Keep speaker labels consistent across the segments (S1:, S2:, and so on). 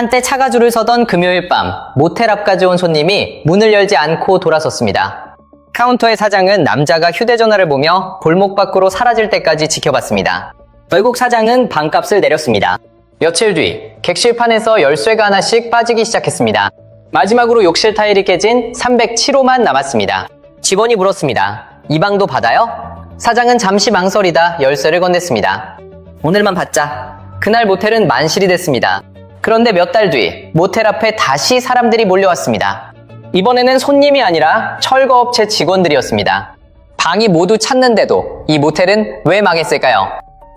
S1: 한때 차가 줄을 서던 금요일 밤, 모텔 앞까지 온 손님이 문을 열지 않고 돌아섰습니다. 카운터의 사장은 남자가 휴대전화를 보며 골목 밖으로 사라질 때까지 지켜봤습니다. 결국 사장은 방값을 내렸습니다. 며칠 뒤, 객실판에서 열쇠가 하나씩 빠지기 시작했습니다. 마지막으로 욕실 타일이 깨진 307호만 남았습니다. 직원이 물었습니다. 이 방도 받아요? 사장은 잠시 망설이다 열쇠를 건넸습니다. 오늘만 받자. 그날 모텔은 만실이 됐습니다. 그런데 몇 달 뒤, 모텔 앞에 다시 사람들이 몰려왔습니다. 이번에는 손님이 아니라 철거업체 직원들이었습니다. 방이 모두 찼는데도 이 모텔은 왜 망했을까요?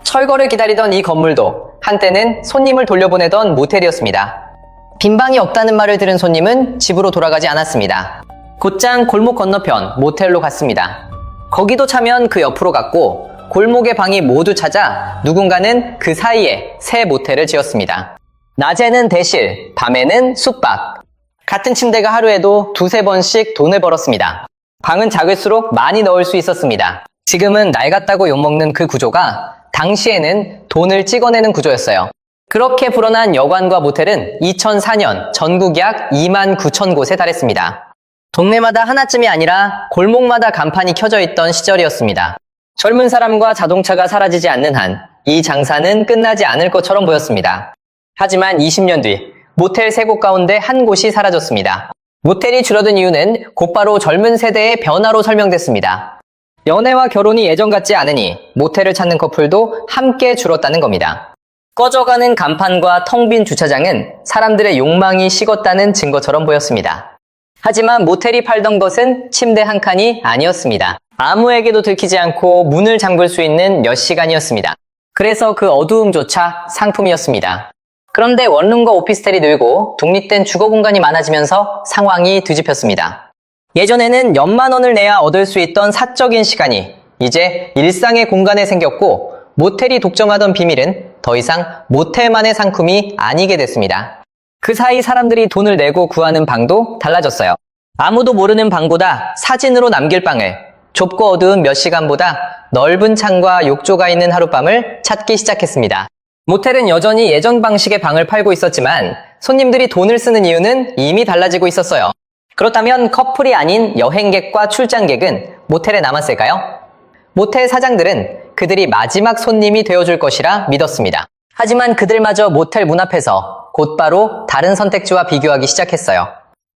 S1: 철거를 기다리던 이 건물도 한때는 손님을 돌려보내던 모텔이었습니다. 빈 방이 없다는 말을 들은 손님은 집으로 돌아가지 않았습니다. 곧장 골목 건너편 모텔로 갔습니다. 거기도 차면 그 옆으로 갔고 골목의 방이 모두 찾아 누군가는 그 사이에 새 모텔을 지었습니다. 낮에는 대실, 밤에는 숙박. 같은 침대가 하루에도 두세 번씩 돈을 벌었습니다. 방은 작을수록 많이 넣을 수 있었습니다. 지금은 낡았다고 욕먹는 그 구조가 당시에는 돈을 찍어내는 구조였어요. 그렇게 불어난 여관과 모텔은 2004년 전국 약 2만 9천 곳에 달했습니다. 동네마다 하나쯤이 아니라 골목마다 간판이 켜져 있던 시절이었습니다. 젊은 사람과 자동차가 사라지지 않는 한 이 장사는 끝나지 않을 것처럼 보였습니다. 하지만 20년 뒤 모텔 3곳 가운데 한 곳이 사라졌습니다. 모텔이 줄어든 이유는 곧바로 젊은 세대의 변화로 설명됐습니다. 연애와 결혼이 예전 같지 않으니 모텔을 찾는 커플도 함께 줄었다는 겁니다. 꺼져가는 간판과 텅 빈 주차장은 사람들의 욕망이 식었다는 증거처럼 보였습니다. 하지만 모텔이 팔던 것은 침대 한 칸이 아니었습니다. 아무에게도 들키지 않고 문을 잠글 수 있는 몇 시간이었습니다. 그래서 그 어두움조차 상품이었습니다. 그런데 원룸과 오피스텔이 늘고 독립된 주거 공간이 많아지면서 상황이 뒤집혔습니다. 예전에는 몇만 원을 내야 얻을 수 있던 사적인 시간이 이제 일상의 공간에 생겼고 모텔이 독점하던 비밀은 더 이상 모텔만의 상품이 아니게 됐습니다. 그 사이 사람들이 돈을 내고 구하는 방도 달라졌어요. 아무도 모르는 방보다 사진으로 남길 방을, 좁고 어두운 몇 시간보다 넓은 창과 욕조가 있는 하룻밤을 찾기 시작했습니다. 모텔은 여전히 예전 방식의 방을 팔고 있었지만 손님들이 돈을 쓰는 이유는 이미 달라지고 있었어요. 그렇다면 커플이 아닌 여행객과 출장객은 모텔에 남았을까요? 모텔 사장들은 그들이 마지막 손님이 되어줄 것이라 믿었습니다. 하지만 그들마저 모텔 문 앞에서 곧바로 다른 선택지와 비교하기 시작했어요.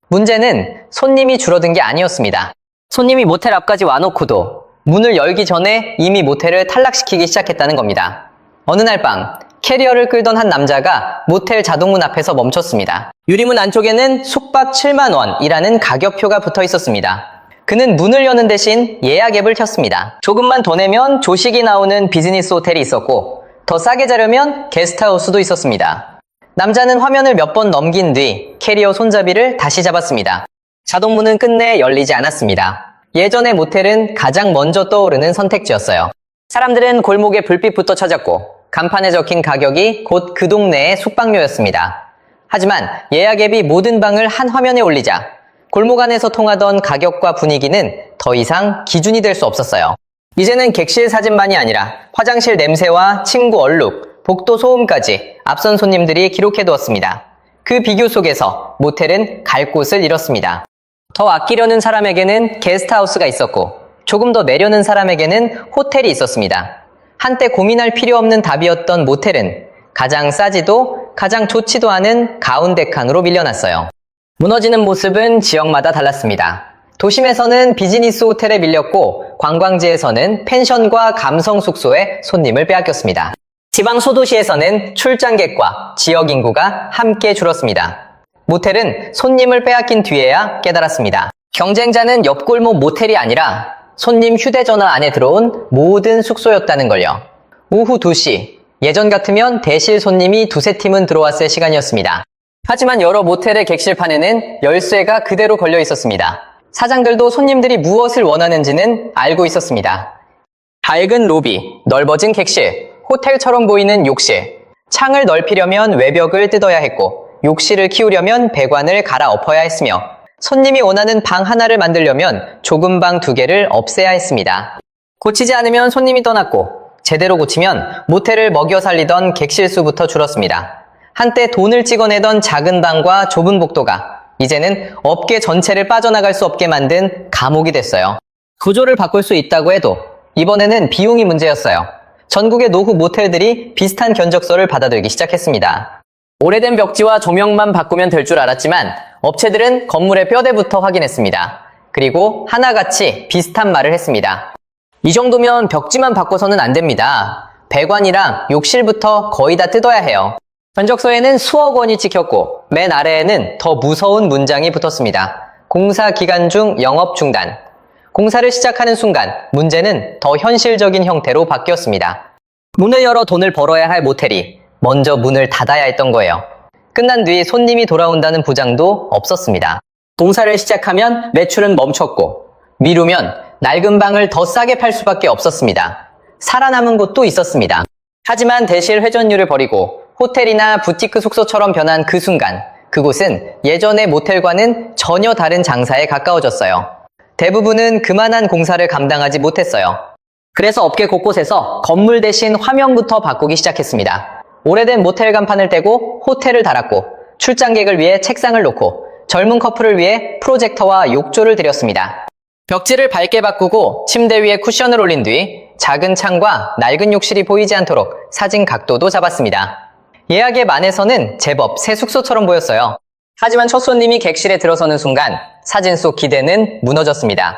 S1: 문제는 손님이 줄어든 게 아니었습니다. 손님이 모텔 앞까지 와놓고도 문을 열기 전에 이미 모텔을 탈락시키기 시작했다는 겁니다. 어느 날 밤 캐리어를 끌던 한 남자가 모텔 자동문 앞에서 멈췄습니다. 유리문 안쪽에는 숙박 7만 원이라는 가격표가 붙어 있었습니다. 그는 문을 여는 대신 예약 앱을 켰습니다. 조금만 더 내면 조식이 나오는 비즈니스 호텔이 있었고 더 싸게 자려면 게스트하우스도 있었습니다. 남자는 화면을 몇 번 넘긴 뒤 캐리어 손잡이를 다시 잡았습니다. 자동문은 끝내 열리지 않았습니다. 예전의 모텔은 가장 먼저 떠오르는 선택지였어요. 사람들은 골목에 불빛부터 찾았고 간판에 적힌 가격이 곧 그 동네의 숙박료였습니다. 하지만 예약 앱이 모든 방을 한 화면에 올리자 골목 안에서 통하던 가격과 분위기는 더 이상 기준이 될 수 없었어요. 이제는 객실 사진만이 아니라 화장실 냄새와 침구 얼룩, 복도 소음까지 앞선 손님들이 기록해두었습니다. 그 비교 속에서 모텔은 갈 곳을 잃었습니다. 더 아끼려는 사람에게는 게스트하우스가 있었고 조금 더 내려는 사람에게는 호텔이 있었습니다. 한때 고민할 필요 없는 답이었던 모텔은 가장 싸지도 가장 좋지도 않은 가운데 칸으로 밀려났어요. 무너지는 모습은 지역마다 달랐습니다. 도심에서는 비즈니스 호텔에 밀렸고 관광지에서는 펜션과 감성 숙소에 손님을 빼앗겼습니다. 지방 소도시에서는 출장객과 지역 인구가 함께 줄었습니다. 모텔은 손님을 빼앗긴 뒤에야 깨달았습니다. 경쟁자는 옆골목 모텔이 아니라 손님 휴대전화 안에 들어온 모든 숙소였다는 걸요. 오후 2시, 예전 같으면 대실 손님이 두세 팀은 들어왔을 시간이었습니다. 하지만 여러 모텔의 객실판에는 열쇠가 그대로 걸려 있었습니다. 사장들도 손님들이 무엇을 원하는지는 알고 있었습니다. 밝은 로비, 넓어진 객실, 호텔처럼 보이는 욕실. 창을 넓히려면 외벽을 뜯어야 했고 욕실을 키우려면 배관을 갈아엎어야 했으며 손님이 원하는 방 하나를 만들려면 좁은 방 2개를 없애야 했습니다. 고치지 않으면 손님이 떠났고 제대로 고치면 모텔을 먹여 살리던 객실 수부터 줄었습니다. 한때 돈을 찍어내던 작은 방과 좁은 복도가 이제는 업계 전체를 빠져나갈 수 없게 만든 감옥이 됐어요. 구조를 바꿀 수 있다고 해도 이번에는 비용이 문제였어요. 전국의 노후 모텔들이 비슷한 견적서를 받아들기 시작했습니다. 오래된 벽지와 조명만 바꾸면 될 줄 알았지만 업체들은 건물의 뼈대부터 확인했습니다. 그리고 하나같이 비슷한 말을 했습니다. 이 정도면 벽지만 바꿔서는 안 됩니다. 배관이랑 욕실부터 거의 다 뜯어야 해요. 견적서에는 수억 원이 찍혔고 맨 아래에는 더 무서운 문장이 붙었습니다. 공사 기간 중 영업 중단. 공사를 시작하는 순간 문제는 더 현실적인 형태로 바뀌었습니다. 문을 열어 돈을 벌어야 할 모텔이 먼저 문을 닫아야 했던 거예요. 끝난 뒤 손님이 돌아온다는 보장도 없었습니다. 공사를 시작하면 매출은 멈췄고 미루면 낡은 방을 더 싸게 팔 수밖에 없었습니다. 살아남은 곳도 있었습니다. 하지만 대실 회전율을 버리고 호텔이나 부티크 숙소처럼 변한 그 순간 그곳은 예전의 모텔과는 전혀 다른 장사에 가까워졌어요. 대부분은 그만한 공사를 감당하지 못했어요. 그래서 업계 곳곳에서 건물 대신 화면부터 바꾸기 시작했습니다. 오래된 모텔 간판을 떼고 호텔을 달았고 출장객을 위해 책상을 놓고 젊은 커플을 위해 프로젝터와 욕조를 들였습니다. 벽지를 밝게 바꾸고 침대 위에 쿠션을 올린 뒤 작은 창과 낡은 욕실이 보이지 않도록 사진 각도도 잡았습니다. 예약의 만에서는 제법 새 숙소처럼 보였어요. 하지만 첫 손님이 객실에 들어서는 순간 사진 속 기대는 무너졌습니다.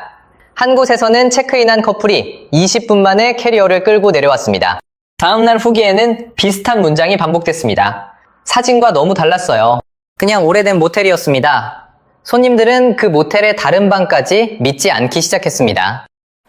S1: 한 곳에서는 체크인한 커플이 20분 만에 캐리어를 끌고 내려왔습니다. 다음날 후기에는 비슷한 문장이 반복됐습니다. 사진과 너무 달랐어요. 그냥 오래된 모텔이었습니다. 손님들은 그 모텔의 다른 방까지 믿지 않기 시작했습니다.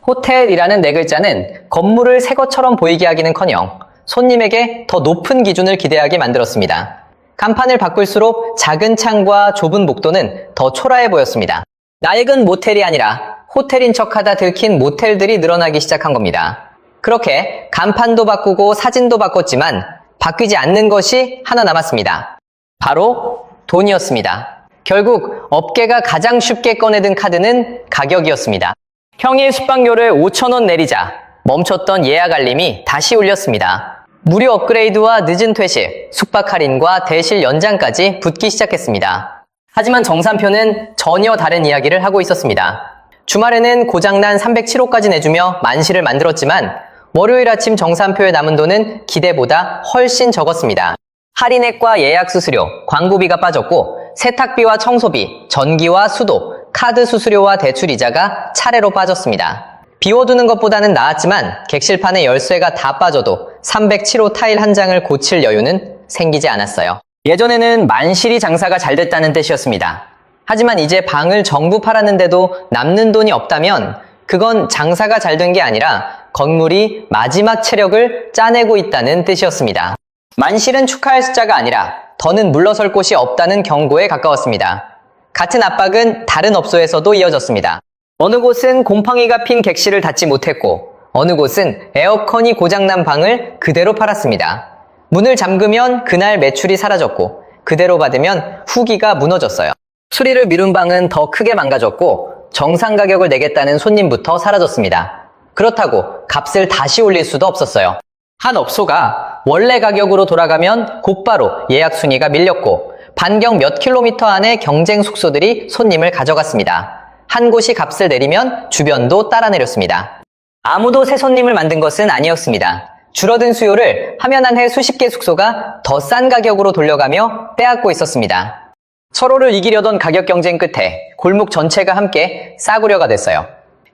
S1: 호텔이라는 네 글자는 건물을 새 것처럼 보이게 하기는커녕 손님에게 더 높은 기준을 기대하게 만들었습니다. 간판을 바꿀수록 작은 창과 좁은 복도는 더 초라해 보였습니다. 낡은 모텔이 아니라 호텔인 척하다 들킨 모텔들이 늘어나기 시작한 겁니다. 그렇게 간판도 바꾸고 사진도 바꿨지만 바뀌지 않는 것이 하나 남았습니다. 바로 돈이었습니다. 결국 업계가 가장 쉽게 꺼내든 카드는 가격이었습니다. 평일 숙박료를 5,000원 내리자 멈췄던 예약 알림이 다시 울렸습니다. 무료 업그레이드와 늦은 퇴실, 숙박 할인과 대실 연장까지 붙기 시작했습니다. 하지만 정산표는 전혀 다른 이야기를 하고 있었습니다. 주말에는 고장난 307호까지 내주며 만시를 만들었지만 월요일 아침 정산표에 남은 돈은 기대보다 훨씬 적었습니다. 할인액과 예약 수수료, 광고비가 빠졌고 세탁비와 청소비, 전기와 수도, 카드 수수료와 대출 이자가 차례로 빠졌습니다. 비워두는 것보다는 나았지만 객실판의 열쇠가 다 빠져도 307호 타일 한 장을 고칠 여유는 생기지 않았어요. 예전에는 만실이 장사가 잘 됐다는 뜻이었습니다. 하지만 이제 방을 전부 팔았는데도 남는 돈이 없다면 그건 장사가 잘 된 게 아니라 건물이 마지막 체력을 짜내고 있다는 뜻이었습니다. 만실은 축하할 숫자가 아니라 더는 물러설 곳이 없다는 경고에 가까웠습니다. 같은 압박은 다른 업소에서도 이어졌습니다. 어느 곳은 곰팡이가 핀 객실을 닫지 못했고 어느 곳은 에어컨이 고장난 방을 그대로 팔았습니다. 문을 잠그면 그날 매출이 사라졌고 그대로 받으면 후기가 무너졌어요. 수리를 미룬 방은 더 크게 망가졌고 정상 가격을 내겠다는 손님부터 사라졌습니다. 그렇다고 값을 다시 올릴 수도 없었어요. 한 업소가 원래 가격으로 돌아가면 곧바로 예약 순위가 밀렸고 반경 몇 킬로미터 안에 경쟁 숙소들이 손님을 가져갔습니다. 한 곳이 값을 내리면 주변도 따라 내렸습니다. 아무도 새 손님을 만든 것은 아니었습니다. 줄어든 수요를 하면 한 해 수십 개 숙소가 더 싼 가격으로 돌려가며 빼앗고 있었습니다. 서로를 이기려던 가격 경쟁 끝에 골목 전체가 함께 싸구려가 됐어요.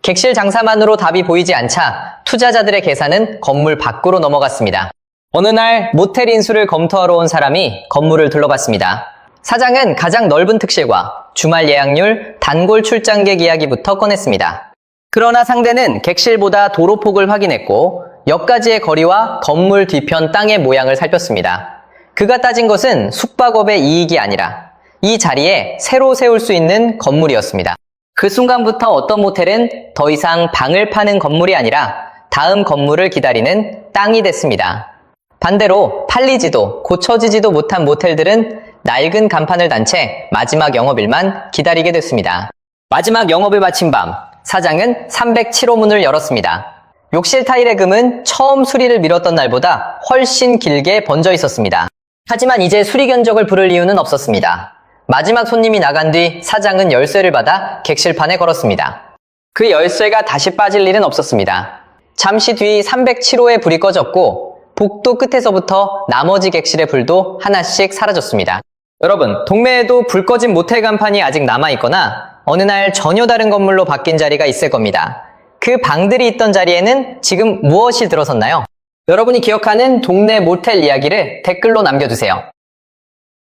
S1: 객실 장사만으로 답이 보이지 않자 투자자들의 계산은 건물 밖으로 넘어갔습니다. 어느 날 모텔 인수를 검토하러 온 사람이 건물을 둘러봤습니다. 사장은 가장 넓은 특실과 주말 예약률, 단골 출장객 이야기부터 꺼냈습니다. 그러나 상대는 객실보다 도로폭을 확인했고 역까지의 거리와 건물 뒤편 땅의 모양을 살폈습니다. 그가 따진 것은 숙박업의 이익이 아니라 이 자리에 새로 세울 수 있는 건물이었습니다. 그 순간부터 어떤 모텔은 더 이상 방을 파는 건물이 아니라 다음 건물을 기다리는 땅이 됐습니다. 반대로 팔리지도 고쳐지지도 못한 모텔들은 낡은 간판을 단 채 마지막 영업일만 기다리게 됐습니다. 마지막 영업을 마친 밤, 사장은 307호 문을 열었습니다. 욕실 타일의 금은 처음 수리를 미뤘던 날보다 훨씬 길게 번져 있었습니다. 하지만 이제 수리 견적을 부를 이유는 없었습니다. 마지막 손님이 나간 뒤 사장은 열쇠를 받아 객실판에 걸었습니다. 그 열쇠가 다시 빠질 일은 없었습니다. 잠시 뒤 307호의 불이 꺼졌고 복도 끝에서부터 나머지 객실의 불도 하나씩 사라졌습니다. 여러분, 동네에도 불 꺼진 모텔 간판이 아직 남아있거나 어느 날 전혀 다른 건물로 바뀐 자리가 있을 겁니다. 그 방들이 있던 자리에는 지금 무엇이 들어섰나요? 여러분이 기억하는 동네 모텔 이야기를 댓글로 남겨주세요.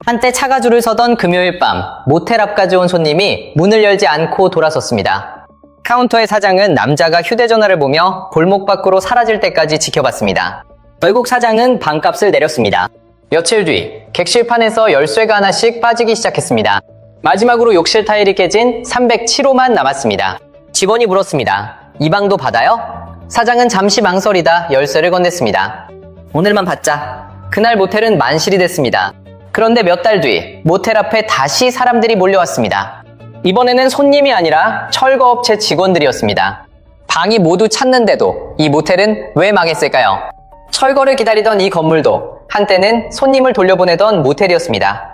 S1: 한때 차가 줄을 서던 금요일 밤, 모텔 앞까지 온 손님이 문을 열지 않고 돌아섰습니다. 카운터의 사장은 남자가 휴대전화를 보며 골목 밖으로 사라질 때까지 지켜봤습니다. 결국 사장은 방값을 내렸습니다. 며칠 뒤, 객실판에서 열쇠가 하나씩 빠지기 시작했습니다. 마지막으로 욕실 타일이 깨진 307호만 남았습니다. 직원이 물었습니다. 이 방도 받아요? 사장은 잠시 망설이다 열쇠를 건넸습니다. 오늘만 받자. 그날 모텔은 만실이 됐습니다. 그런데 몇 달 뒤 모텔 앞에 다시 사람들이 몰려왔습니다. 이번에는 손님이 아니라 철거업체 직원들이었습니다. 방이 모두 찼는데도 이 모텔은 왜 망했을까요? 철거를 기다리던 이 건물도 한때는 손님을 돌려보내던 모텔이었습니다.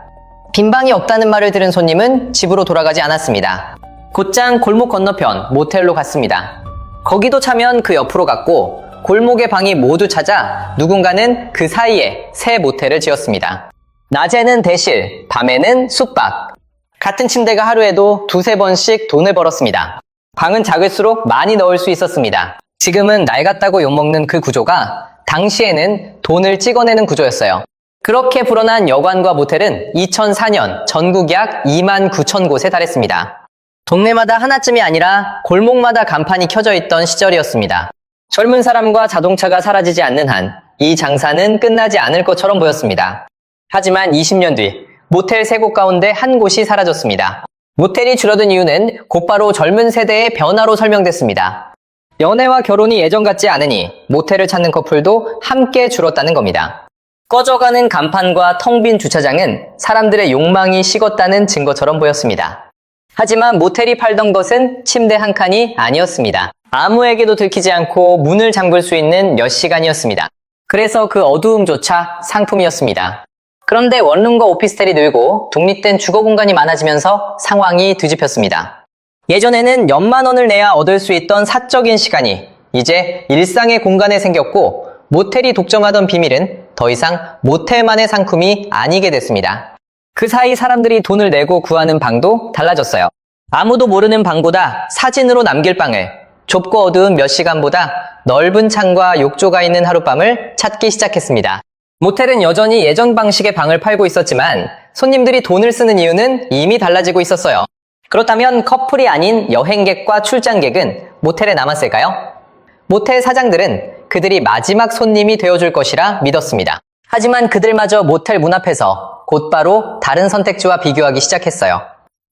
S1: 빈 방이 없다는 말을 들은 손님은 집으로 돌아가지 않았습니다. 곧장 골목 건너편 모텔로 갔습니다. 거기도 차면 그 옆으로 갔고 골목의 방이 모두 찾아 누군가는 그 사이에 새 모텔을 지었습니다. 낮에는 대실, 밤에는 숙박. 같은 침대가 하루에도 두세 번씩 돈을 벌었습니다. 방은 작을수록 많이 넣을 수 있었습니다. 지금은 낡았다고 욕먹는 그 구조가 당시에는 돈을 찍어내는 구조였어요. 그렇게 불어난 여관과 모텔은 2004년 전국 약 2만 9천 곳에 달했습니다. 동네마다 하나쯤이 아니라 골목마다 간판이 켜져 있던 시절이었습니다. 젊은 사람과 자동차가 사라지지 않는 한 이 장사는 끝나지 않을 것처럼 보였습니다. 하지만 20년 뒤 모텔 3곳 가운데 한 곳이 사라졌습니다. 모텔이 줄어든 이유는 곧바로 젊은 세대의 변화로 설명됐습니다. 연애와 결혼이 예전 같지 않으니 모텔을 찾는 커플도 함께 줄었다는 겁니다. 꺼져가는 간판과 텅 빈 주차장은 사람들의 욕망이 식었다는 증거처럼 보였습니다. 하지만 모텔이 팔던 것은 침대 한 칸이 아니었습니다. 아무에게도 들키지 않고 문을 잠글 수 있는 몇 시간이었습니다. 그래서 그 어두움조차 상품이었습니다. 그런데 원룸과 오피스텔이 늘고 독립된 주거 공간이 많아지면서 상황이 뒤집혔습니다. 예전에는 몇만 원을 내야 얻을 수 있던 사적인 시간이 이제 일상의 공간에 생겼고 모텔이 독점하던 비밀은 더 이상 모텔만의 상품이 아니게 됐습니다. 그 사이 사람들이 돈을 내고 구하는 방도 달라졌어요. 아무도 모르는 방보다 사진으로 남길 방을, 좁고 어두운 몇 시간보다 넓은 창과 욕조가 있는 하룻밤을 찾기 시작했습니다. 모텔은 여전히 예전 방식의 방을 팔고 있었지만 손님들이 돈을 쓰는 이유는 이미 달라지고 있었어요. 그렇다면 커플이 아닌 여행객과 출장객은 모텔에 남았을까요? 모텔 사장들은 그들이 마지막 손님이 되어줄 것이라 믿었습니다. 하지만 그들마저 모텔 문 앞에서 곧바로 다른 선택지와 비교하기 시작했어요.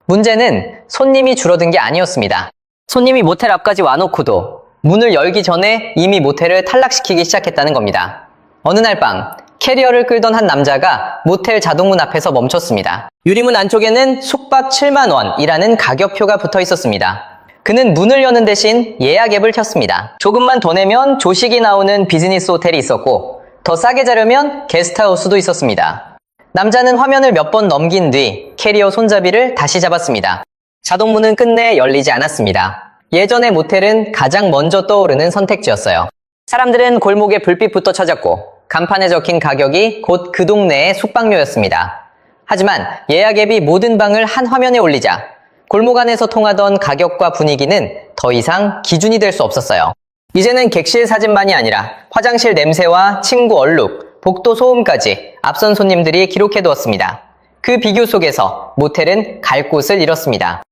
S1: 문제는 손님이 줄어든 게 아니었습니다. 손님이 모텔 앞까지 와놓고도 문을 열기 전에 이미 모텔을 탈락시키기 시작했다는 겁니다. 어느 날 밤 캐리어를 끌던 한 남자가 모텔 자동문 앞에서 멈췄습니다. 유리문 안쪽에는 숙박 7만 원이라는 가격표가 붙어 있었습니다. 그는 문을 여는 대신 예약 앱을 켰습니다. 조금만 더 내면 조식이 나오는 비즈니스 호텔이 있었고 더 싸게 자려면 게스트하우스도 있었습니다. 남자는 화면을 몇 번 넘긴 뒤 캐리어 손잡이를 다시 잡았습니다. 자동문은 끝내 열리지 않았습니다. 예전의 모텔은 가장 먼저 떠오르는 선택지였어요. 사람들은 골목에 불빛부터 찾았고 간판에 적힌 가격이 곧 그 동네의 숙박료였습니다. 하지만 예약 앱이 모든 방을 한 화면에 올리자 골목 안에서 통하던 가격과 분위기는 더 이상 기준이 될 수 없었어요. 이제는 객실 사진만이 아니라 화장실 냄새와 침구 얼룩, 복도 소음까지 앞선 손님들이 기록해두었습니다. 그 비교 속에서 모텔은 갈 곳을 잃었습니다.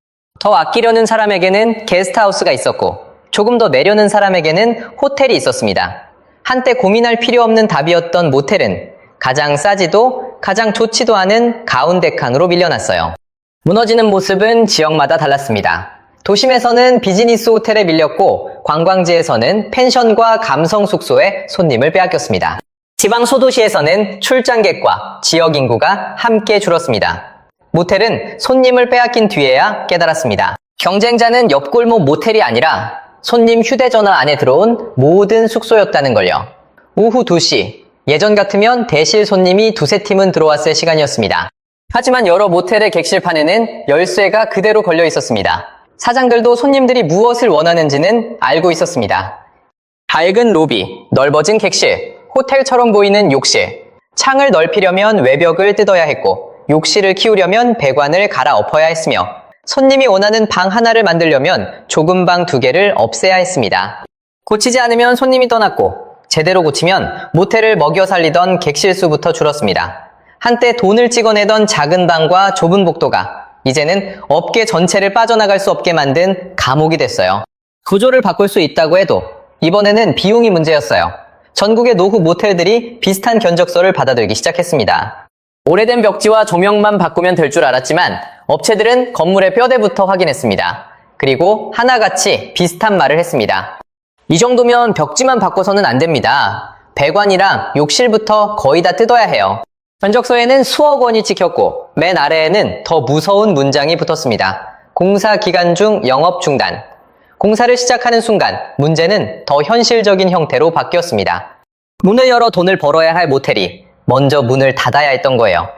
S1: 더 아끼려는 사람에게는 게스트하우스가 있었고 조금 더 내려는 사람에게는 호텔이 있었습니다. 한때 고민할 필요 없는 답이었던 모텔은 가장 싸지도 가장 좋지도 않은 가운데 칸으로 밀려났어요. 무너지는 모습은 지역마다 달랐습니다. 도심에서는 비즈니스 호텔에 밀렸고 관광지에서는 펜션과 감성 숙소에 손님을 빼앗겼습니다. 지방 소도시에서는 출장객과 지역 인구가 함께 줄었습니다. 모텔은 손님을 빼앗긴 뒤에야 깨달았습니다. 경쟁자는 옆골목 모텔이 아니라 손님 휴대전화 안에 들어온 모든 숙소였다는 걸요. 오후 2시, 예전 같으면 대실 손님이 두세 팀은 들어왔을 시간이었습니다. 하지만 여러 모텔의 객실판에는 열쇠가 그대로 걸려 있었습니다. 사장들도 손님들이 무엇을 원하는지는 알고 있었습니다. 밝은 로비, 넓어진 객실, 호텔처럼 보이는 욕실. 창을 넓히려면 외벽을 뜯어야 했고, 욕실을 키우려면 배관을 갈아엎어야 했으며, 손님이 원하는 방 하나를 만들려면 좁은 방 2개를 없애야 했습니다. 고치지 않으면 손님이 떠났고, 제대로 고치면 모텔을 먹여 살리던 객실 수부터 줄었습니다. 한때 돈을 찍어내던 작은 방과 좁은 복도가 이제는 업계 전체를 빠져나갈 수 없게 만든 감옥이 됐어요. 구조를 바꿀 수 있다고 해도 이번에는 비용이 문제였어요. 전국의 노후 모텔들이 비슷한 견적서를 받아들기 시작했습니다. 오래된 벽지와 조명만 바꾸면 될 줄 알았지만 업체들은 건물의 뼈대부터 확인했습니다. 그리고 하나같이 비슷한 말을 했습니다. 이 정도면 벽지만 바꿔서는 안 됩니다. 배관이랑 욕실부터 거의 다 뜯어야 해요. 견적서에는 수억 원이 찍혔고 맨 아래에는 더 무서운 문장이 붙었습니다. 공사 기간 중 영업 중단. 공사를 시작하는 순간 문제는 더 현실적인 형태로 바뀌었습니다. 문을 열어 돈을 벌어야 할 모텔이 먼저 문을 닫아야 했던 거예요.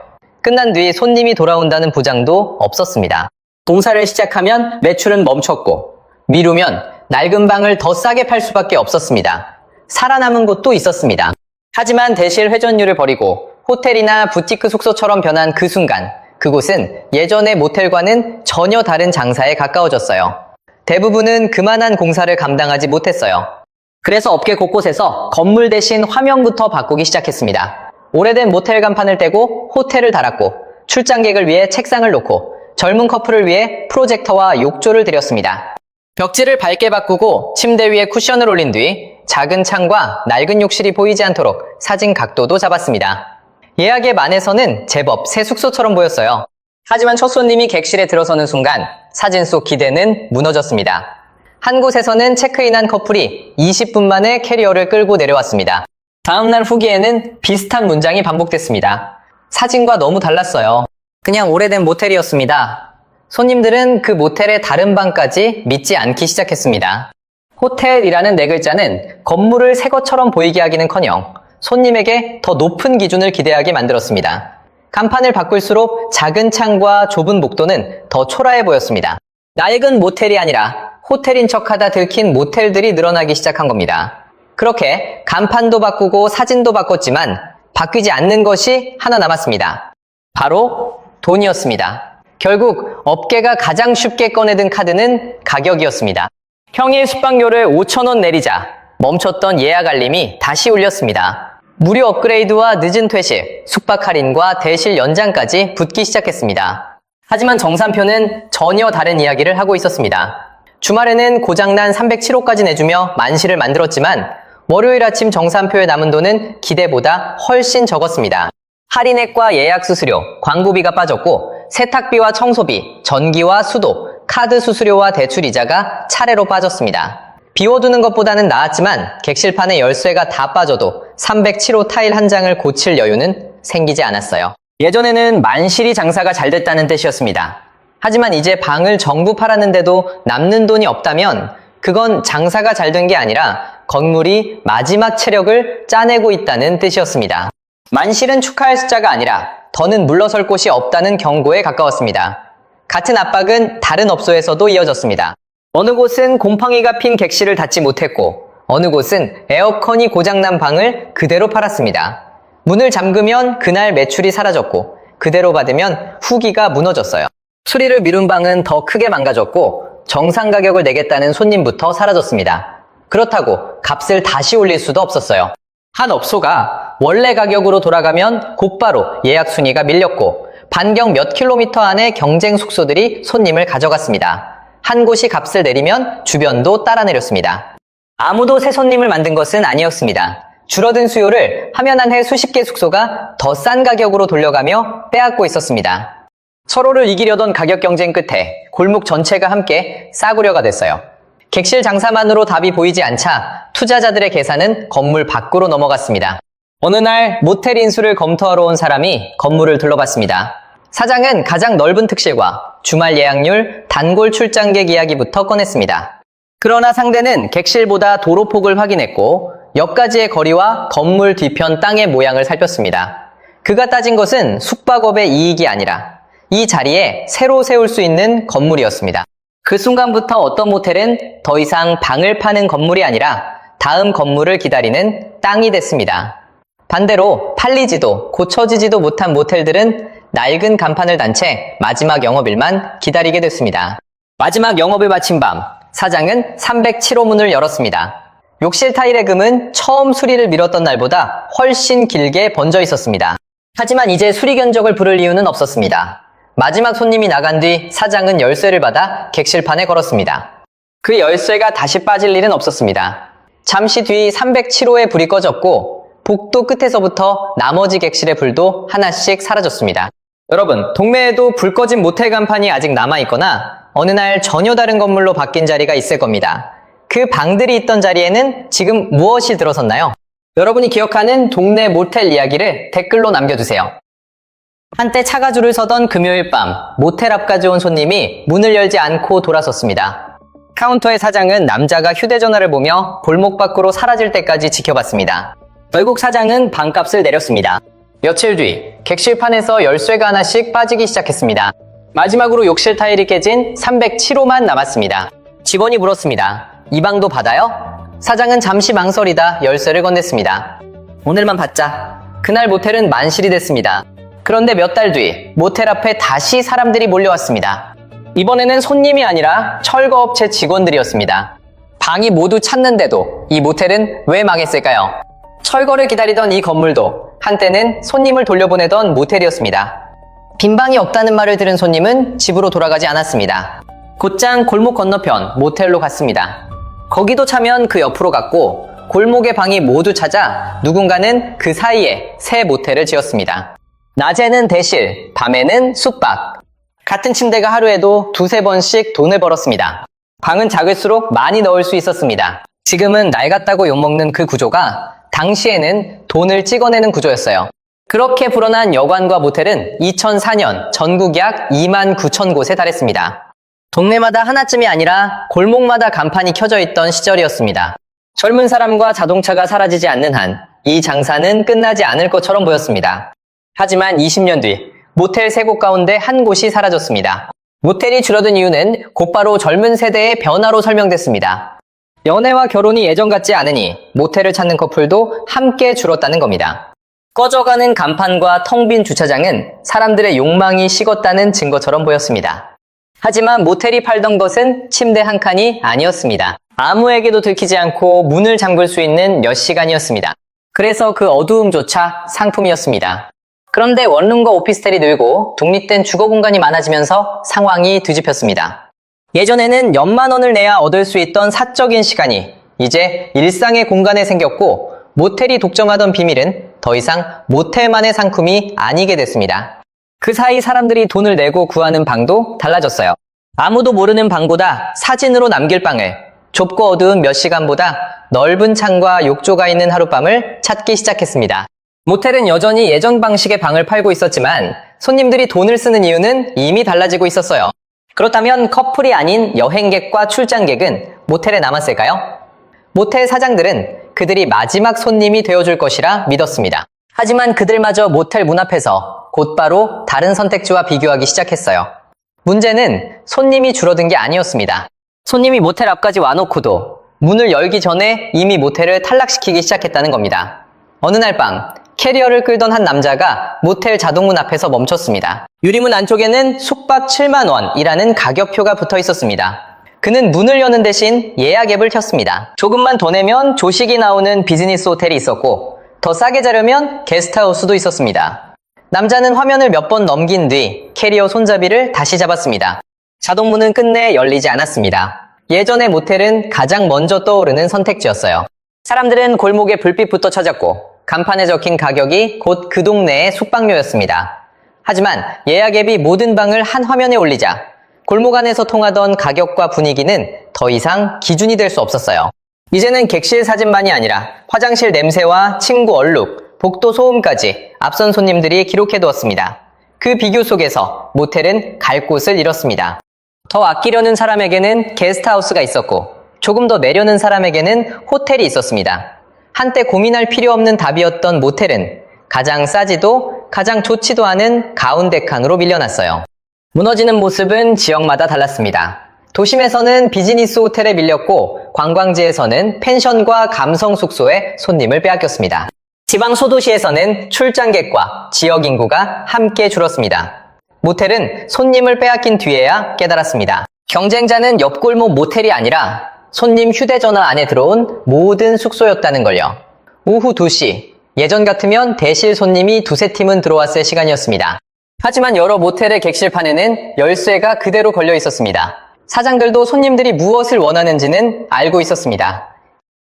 S1: 끝난 뒤 손님이 돌아온다는 보장도 없었습니다. 공사를 시작하면 매출은 멈췄고 미루면 낡은 방을 더 싸게 팔 수밖에 없었습니다. 살아남은 곳도 있었습니다. 하지만 대실 회전율을 버리고 호텔이나 부티크 숙소처럼 변한 그 순간 그곳은 예전의 모텔과는 전혀 다른 장사에 가까워졌어요. 대부분은 그만한 공사를 감당하지 못했어요. 그래서 업계 곳곳에서 건물 대신 화면부터 바꾸기 시작했습니다. 오래된 모텔 간판을 떼고 호텔을 달았고 출장객을 위해 책상을 놓고 젊은 커플을 위해 프로젝터와 욕조를 들였습니다. 벽지를 밝게 바꾸고 침대 위에 쿠션을 올린 뒤 작은 창과 낡은 욕실이 보이지 않도록 사진 각도도 잡았습니다. 예약의 만에서는 제법 새 숙소처럼 보였어요. 하지만 첫 손님이 객실에 들어서는 순간 사진 속 기대는 무너졌습니다. 한 곳에서는 체크인한 커플이 20분 만에 캐리어를 끌고 내려왔습니다. 다음날 후기에는 비슷한 문장이 반복됐습니다. 사진과 너무 달랐어요. 그냥 오래된 모텔이었습니다. 손님들은 그 모텔의 다른 방까지 믿지 않기 시작했습니다. 호텔이라는 네 글자는 건물을 새 것처럼 보이게 하기는커녕 손님에게 더 높은 기준을 기대하게 만들었습니다. 간판을 바꿀수록 작은 창과 좁은 복도는 더 초라해 보였습니다. 낡은 모텔이 아니라 호텔인 척하다 들킨 모텔들이 늘어나기 시작한 겁니다. 그렇게 간판도 바꾸고 사진도 바꿨지만 바뀌지 않는 것이 하나 남았습니다. 바로 돈이었습니다. 결국 업계가 가장 쉽게 꺼내든 카드는 가격이었습니다. 평일 숙박료를 5,000원 내리자 멈췄던 예약 알림이 다시 울렸습니다. 무료 업그레이드와 늦은 퇴실, 숙박 할인과 대실 연장까지 붙기 시작했습니다. 하지만 정산표는 전혀 다른 이야기를 하고 있었습니다. 주말에는 고장난 307호까지 내주며 만시를 만들었지만 월요일 아침 정산표에 남은 돈은 기대보다 훨씬 적었습니다. 할인액과 예약 수수료, 광고비가 빠졌고 세탁비와 청소비, 전기와 수도, 카드 수수료와 대출 이자가 차례로 빠졌습니다. 비워두는 것보다는 나았지만 객실판에 열쇠가 다 빠져도 307호 타일 한 장을 고칠 여유는 생기지 않았어요. 예전에는 만실이 장사가 잘 됐다는 뜻이었습니다. 하지만 이제 방을 전부 팔았는데도 남는 돈이 없다면 그건 장사가 잘 된 게 아니라 건물이 마지막 체력을 짜내고 있다는 뜻이었습니다. 만실은 축하할 숫자가 아니라 더는 물러설 곳이 없다는 경고에 가까웠습니다. 같은 압박은 다른 업소에서도 이어졌습니다. 어느 곳은 곰팡이가 핀 객실을 닫지 못했고 어느 곳은 에어컨이 고장난 방을 그대로 팔았습니다. 문을 잠그면 그날 매출이 사라졌고 그대로 받으면 후기가 무너졌어요. 수리를 미룬 방은 더 크게 망가졌고 정상 가격을 내겠다는 손님부터 사라졌습니다. 그렇다고 값을 다시 올릴 수도 없었어요. 한 업소가 원래 가격으로 돌아가면 곧바로 예약 순위가 밀렸고 반경 몇 킬로미터 안에 경쟁 숙소들이 손님을 가져갔습니다. 한 곳이 값을 내리면 주변도 따라 내렸습니다. 아무도 새 손님을 만든 것은 아니었습니다. 줄어든 수요를 하면 한 해 수십 개 숙소가 더 싼 가격으로 돌려가며 빼앗고 있었습니다. 서로를 이기려던 가격 경쟁 끝에 골목 전체가 함께 싸구려가 됐어요. 객실 장사만으로 답이 보이지 않자 투자자들의 계산은 건물 밖으로 넘어갔습니다. 어느 날 모텔 인수를 검토하러 온 사람이 건물을 둘러봤습니다. 사장은 가장 넓은 특실과 주말 예약률, 단골 출장객 이야기부터 꺼냈습니다. 그러나 상대는 객실보다 도로폭을 확인했고 옆가지의 거리와 건물 뒤편 땅의 모양을 살폈습니다. 그가 따진 것은 숙박업의 이익이 아니라 이 자리에 새로 세울 수 있는 건물이었습니다. 그 순간부터 어떤 모텔은 더 이상 방을 파는 건물이 아니라 다음 건물을 기다리는 땅이 됐습니다. 반대로 팔리지도 고쳐지지도 못한 모텔들은 낡은 간판을 단 채 마지막 영업일만 기다리게 됐습니다. 마지막 영업을 마친 밤, 사장은 307호 문을 열었습니다. 욕실 타일의 금은 처음 수리를 미뤘던 날보다 훨씬 길게 번져 있었습니다. 하지만 이제 수리 견적을 부를 이유는 없었습니다. 마지막 손님이 나간 뒤 사장은 열쇠를 받아 객실판에 걸었습니다. 그 열쇠가 다시 빠질 일은 없었습니다. 잠시 뒤 307호의 불이 꺼졌고 복도 끝에서부터 나머지 객실의 불도 하나씩 사라졌습니다. 여러분, 동네에도 불 꺼진 모텔 간판이 아직 남아있거나 어느 날 전혀 다른 건물로 바뀐 자리가 있을 겁니다. 그 방들이 있던 자리에는 지금 무엇이 들어섰나요? 여러분이 기억하는 동네 모텔 이야기를 댓글로 남겨주세요. 한때 차가 줄을 서던 금요일 밤, 모텔 앞까지 온 손님이 문을 열지 않고 돌아섰습니다. 카운터의 사장은 남자가 휴대전화를 보며 골목 밖으로 사라질 때까지 지켜봤습니다. 결국 사장은 방값을 내렸습니다. 며칠 뒤, 객실판에서 열쇠가 하나씩 빠지기 시작했습니다. 마지막으로 욕실 타일이 깨진 307호만 남았습니다. 직원이 물었습니다. 이 방도 받아요? 사장은 잠시 망설이다 열쇠를 건넸습니다. 오늘만 받자. 그날 모텔은 만실이 됐습니다. 그런데 몇 달 뒤 모텔 앞에 다시 사람들이 몰려왔습니다. 이번에는 손님이 아니라 철거업체 직원들이었습니다. 방이 모두 찼는데도 이 모텔은 왜 망했을까요? 철거를 기다리던 이 건물도 한때는 손님을 돌려보내던 모텔이었습니다. 빈 방이 없다는 말을 들은 손님은 집으로 돌아가지 않았습니다. 곧장 골목 건너편 모텔로 갔습니다. 거기도 차면 그 옆으로 갔고 골목의 방이 모두 찾아 누군가는 그 사이에 새 모텔을 지었습니다. 낮에는 대실, 밤에는 숙박. 같은 침대가 하루에도 두세 번씩 돈을 벌었습니다. 방은 작을수록 많이 넣을 수 있었습니다. 지금은 낡았다고 욕먹는 그 구조가 당시에는 돈을 찍어내는 구조였어요. 그렇게 불어난 여관과 모텔은 2004년 전국 약 2만 9천 곳에 달했습니다. 동네마다 하나쯤이 아니라 골목마다 간판이 켜져 있던 시절이었습니다. 젊은 사람과 자동차가 사라지지 않는 한 이 장사는 끝나지 않을 것처럼 보였습니다. 하지만 20년 뒤 모텔 3곳 가운데 한 곳이 사라졌습니다. 모텔이 줄어든 이유는 곧바로 젊은 세대의 변화로 설명됐습니다. 연애와 결혼이 예전 같지 않으니 모텔을 찾는 커플도 함께 줄었다는 겁니다. 꺼져가는 간판과 텅 빈 주차장은 사람들의 욕망이 식었다는 증거처럼 보였습니다. 하지만 모텔이 팔던 것은 침대 한 칸이 아니었습니다. 아무에게도 들키지 않고 문을 잠글 수 있는 몇 시간이었습니다. 그래서 그 어두움조차 상품이었습니다. 그런데 원룸과 오피스텔이 늘고 독립된 주거 공간이 많아지면서 상황이 뒤집혔습니다. 예전에는 몇만 원을 내야 얻을 수 있던 사적인 시간이 이제 일상의 공간에 생겼고 모텔이 독점하던 비밀은 더 이상 모텔만의 상품이 아니게 됐습니다. 그 사이 사람들이 돈을 내고 구하는 방도 달라졌어요. 아무도 모르는 방보다 사진으로 남길 방을, 좁고 어두운 몇 시간보다 넓은 창과 욕조가 있는 하룻밤을 찾기 시작했습니다. 모텔은 여전히 예전 방식의 방을 팔고 있었지만 손님들이 돈을 쓰는 이유는 이미 달라지고 있었어요. 그렇다면 커플이 아닌 여행객과 출장객은 모텔에 남았을까요? 모텔 사장들은 그들이 마지막 손님이 되어줄 것이라 믿었습니다. 하지만 그들마저 모텔 문 앞에서 곧바로 다른 선택지와 비교하기 시작했어요. 문제는 손님이 줄어든 게 아니었습니다. 손님이 모텔 앞까지 와놓고도 문을 열기 전에 이미 모텔을 탈락시키기 시작했다는 겁니다. 어느 날 밤 캐리어를 끌던 한 남자가 모텔 자동문 앞에서 멈췄습니다. 유리문 안쪽에는 숙박 7만 원이라는 가격표가 붙어 있었습니다. 그는 문을 여는 대신 예약 앱을 켰습니다. 조금만 더 내면 조식이 나오는 비즈니스 호텔이 있었고 더 싸게 자려면 게스트하우스도 있었습니다. 남자는 화면을 몇 번 넘긴 뒤 캐리어 손잡이를 다시 잡았습니다. 자동문은 끝내 열리지 않았습니다. 예전의 모텔은 가장 먼저 떠오르는 선택지였어요. 사람들은 골목에 불빛부터 찾았고 간판에 적힌 가격이 곧 그 동네의 숙박료였습니다. 하지만 예약 앱이 모든 방을 한 화면에 올리자 골목 안에서 통하던 가격과 분위기는 더 이상 기준이 될 수 없었어요. 이제는 객실 사진만이 아니라 화장실 냄새와 침구 얼룩, 복도 소음까지 앞선 손님들이 기록해두었습니다. 그 비교 속에서 모텔은 갈 곳을 잃었습니다. 더 아끼려는 사람에게는 게스트하우스가 있었고 조금 더 내려는 사람에게는 호텔이 있었습니다. 한때 고민할 필요 없는 답이었던 모텔은 가장 싸지도 가장 좋지도 않은 가운데 칸으로 밀려났어요. 무너지는 모습은 지역마다 달랐습니다. 도심에서는 비즈니스 호텔에 밀렸고 관광지에서는 펜션과 감성 숙소에 손님을 빼앗겼습니다. 지방 소도시에서는 출장객과 지역 인구가 함께 줄었습니다. 모텔은 손님을 빼앗긴 뒤에야 깨달았습니다. 경쟁자는 옆골목 모텔이 아니라 손님 휴대전화 안에 들어온 모든 숙소였다는 걸요. 오후 2시, 예전 같으면 대실 손님이 두세 팀은 들어왔을 시간이었습니다. 하지만 여러 모텔의 객실판에는 열쇠가 그대로 걸려 있었습니다. 사장들도 손님들이 무엇을 원하는지는 알고 있었습니다.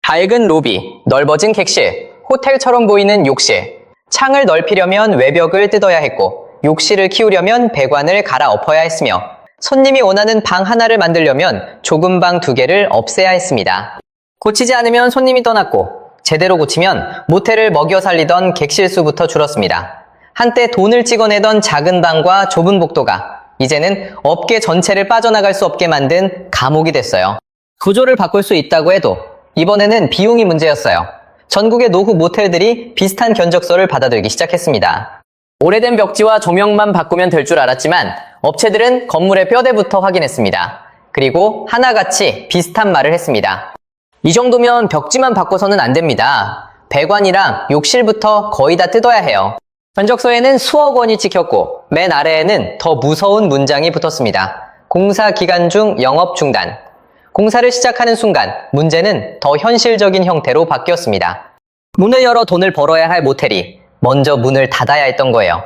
S1: 밝은 로비, 넓어진 객실, 호텔처럼 보이는 욕실. 창을 넓히려면 외벽을 뜯어야 했고 욕실을 키우려면 배관을 갈아엎어야 했으며 손님이 원하는 방 하나를 만들려면 좁은 방 2개를 없애야 했습니다. 고치지 않으면 손님이 떠났고 제대로 고치면 모텔을 먹여 살리던 객실 수부터 줄었습니다. 한때 돈을 찍어내던 작은 방과 좁은 복도가 이제는 업계 전체를 빠져나갈 수 없게 만든 감옥이 됐어요. 구조를 바꿀 수 있다고 해도 이번에는 비용이 문제였어요. 전국의 노후 모텔들이 비슷한 견적서를 받아들기 시작했습니다. 오래된 벽지와 조명만 바꾸면 될 줄 알았지만 업체들은 건물의 뼈대부터 확인했습니다. 그리고 하나같이 비슷한 말을 했습니다. 이 정도면 벽지만 바꿔서는 안 됩니다. 배관이랑 욕실부터 거의 다 뜯어야 해요. 견적서에는 수억 원이 찍혔고 맨 아래에는 더 무서운 문장이 붙었습니다. 공사 기간 중 영업 중단. 공사를 시작하는 순간 문제는 더 현실적인 형태로 바뀌었습니다. 문을 열어 돈을 벌어야 할 모텔이 먼저 문을 닫아야 했던 거예요.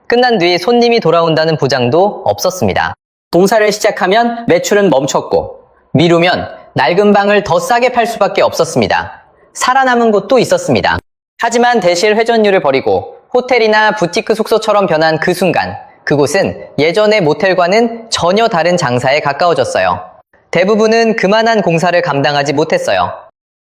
S1: 끝난 뒤 손님이 돌아온다는 보장도 없었습니다. 공사를 시작하면 매출은 멈췄고 미루면 낡은 방을 더 싸게 팔 수밖에 없었습니다. 살아남은 곳도 있었습니다. 하지만 대실 회전율을 버리고 호텔이나 부티크 숙소처럼 변한 그 순간 그곳은 예전의 모텔과는 전혀 다른 장사에 가까워졌어요. 대부분은 그만한 공사를 감당하지 못했어요.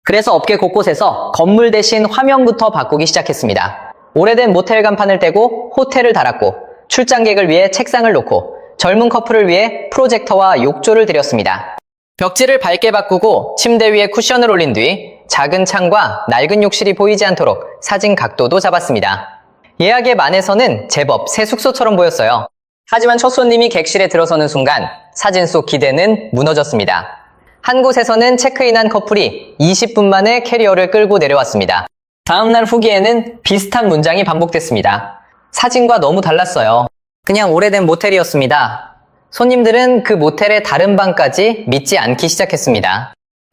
S1: 그래서 업계 곳곳에서 건물 대신 화면부터 바꾸기 시작했습니다. 오래된 모텔 간판을 떼고 호텔을 달았고 출장객을 위해 책상을 놓고 젊은 커플을 위해 프로젝터와 욕조를 들였습니다. 벽지를 밝게 바꾸고 침대 위에 쿠션을 올린 뒤 작은 창과 낡은 욕실이 보이지 않도록 사진 각도도 잡았습니다. 예약의 만에서는 제법 새 숙소처럼 보였어요. 하지만 첫 손님이 객실에 들어서는 순간 사진 속 기대는 무너졌습니다. 한 곳에서는 체크인한 커플이 20분 만에 캐리어를 끌고 내려왔습니다. 다음날 후기에는 비슷한 문장이 반복됐습니다. 사진과 너무 달랐어요. 그냥 오래된 모텔이었습니다. 손님들은 그 모텔의 다른 방까지 믿지 않기 시작했습니다.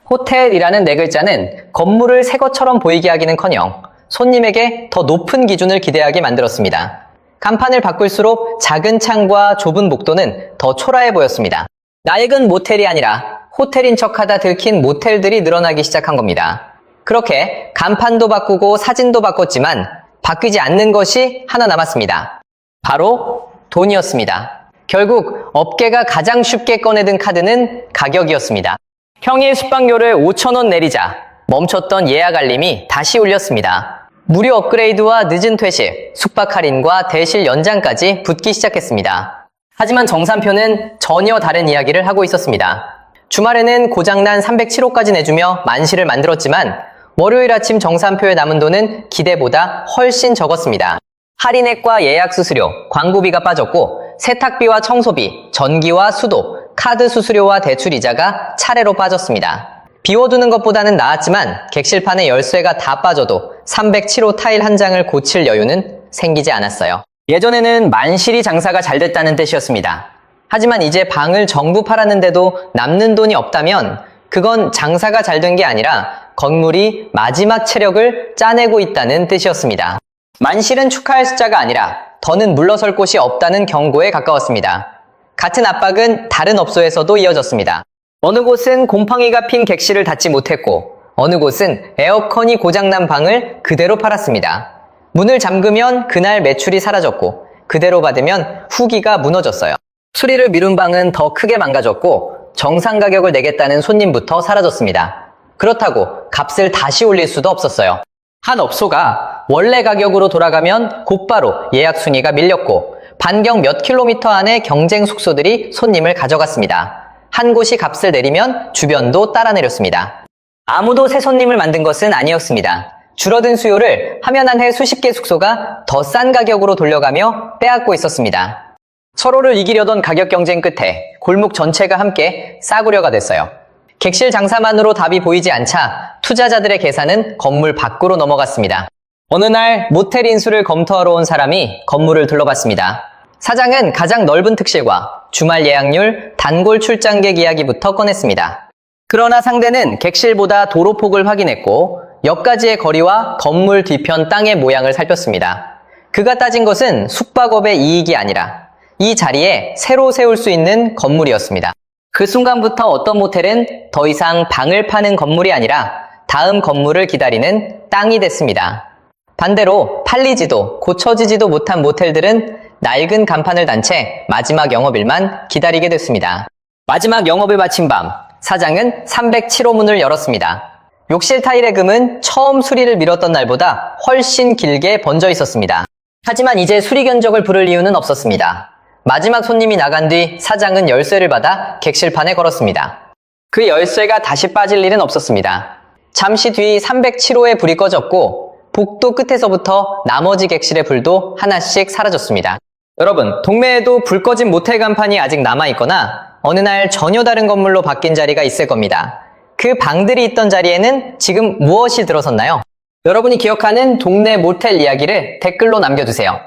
S1: 호텔이라는 네 글자는 건물을 새 것처럼 보이게 하기는커녕 손님에게 더 높은 기준을 기대하게 만들었습니다. 간판을 바꿀수록 작은 창과 좁은 복도는 더 초라해 보였습니다. 낡은 모텔이 아니라 호텔인 척하다 들킨 모텔들이 늘어나기 시작한 겁니다. 그렇게 간판도 바꾸고 사진도 바꿨지만 바뀌지 않는 것이 하나 남았습니다. 바로 돈이었습니다. 결국 업계가 가장 쉽게 꺼내든 카드는 가격이었습니다. 평일 숙박료를 5,000원 내리자 멈췄던 예약 알림이 다시 울렸습니다. 무료 업그레이드와 늦은 퇴실, 숙박 할인과 대실 연장까지 붙기 시작했습니다. 하지만 정산표는 전혀 다른 이야기를 하고 있었습니다. 주말에는 고장난 307호까지 내주며 만시를 만들었지만 월요일 아침 정산표에 남은 돈은 기대보다 훨씬 적었습니다. 할인액과 예약 수수료, 광고비가 빠졌고 세탁비와 청소비, 전기와 수도, 카드 수수료와 대출 이자가 차례로 빠졌습니다. 비워두는 것보다는 나았지만 객실판에 열쇠가 다 빠져도 307호 타일 한 장을 고칠 여유는 생기지 않았어요. 예전에는 만실이 장사가 잘 됐다는 뜻이었습니다. 하지만 이제 방을 전부 팔았는데도 남는 돈이 없다면 그건 장사가 잘 된 게 아니라 건물이 마지막 체력을 짜내고 있다는 뜻이었습니다. 만실은 축하할 숫자가 아니라 더는 물러설 곳이 없다는 경고에 가까웠습니다. 같은 압박은 다른 업소에서도 이어졌습니다. 어느 곳은 곰팡이가 핀 객실을 닫지 못했고 어느 곳은 에어컨이 고장난 방을 그대로 팔았습니다. 문을 잠그면 그날 매출이 사라졌고 그대로 받으면 후기가 무너졌어요. 수리를 미룬 방은 더 크게 망가졌고 정상 가격을 내겠다는 손님부터 사라졌습니다. 그렇다고 값을 다시 올릴 수도 없었어요. 한 업소가 원래 가격으로 돌아가면 곧바로 예약 순위가 밀렸고 반경 몇 킬로미터 안의 경쟁 숙소들이 손님을 가져갔습니다. 한 곳이 값을 내리면 주변도 따라 내렸습니다. 아무도 새 손님을 만든 것은 아니었습니다. 줄어든 수요를 하면 한 해 수십 개 숙소가 더 싼 가격으로 돌려가며 빼앗고 있었습니다. 서로를 이기려던 가격 경쟁 끝에 골목 전체가 함께 싸구려가 됐어요. 객실 장사만으로 답이 보이지 않자 투자자들의 계산은 건물 밖으로 넘어갔습니다. 어느 날 모텔 인수를 검토하러 온 사람이 건물을 둘러봤습니다. 사장은 가장 넓은 특실과 주말 예약률, 단골 출장객 이야기부터 꺼냈습니다. 그러나 상대는 객실보다 도로폭을 확인했고 역까지의 거리와 건물 뒤편 땅의 모양을 살폈습니다. 그가 따진 것은 숙박업의 이익이 아니라 이 자리에 새로 세울 수 있는 건물이었습니다. 그 순간부터 어떤 모텔은 더 이상 방을 파는 건물이 아니라 다음 건물을 기다리는 땅이 됐습니다. 반대로 팔리지도 고쳐지지도 못한 모텔들은 낡은 간판을 단 채 마지막 영업일만 기다리게 됐습니다. 마지막 영업을 마친 밤, 사장은 307호 문을 열었습니다. 욕실 타일의 금은 처음 수리를 미뤘던 날보다 훨씬 길게 번져 있었습니다. 하지만 이제 수리 견적을 부를 이유는 없었습니다. 마지막 손님이 나간 뒤 사장은 열쇠를 받아 객실판에 걸었습니다. 그 열쇠가 다시 빠질 일은 없었습니다. 잠시 뒤 307호의 불이 꺼졌고 복도 끝에서부터 나머지 객실의 불도 하나씩 사라졌습니다. 여러분, 동네에도 불 꺼진 모텔 간판이 아직 남아있거나 어느 날 전혀 다른 건물로 바뀐 자리가 있을 겁니다. 그 방들이 있던 자리에는 지금 무엇이 들어섰나요? 여러분이 기억하는 동네 모텔 이야기를 댓글로 남겨주세요.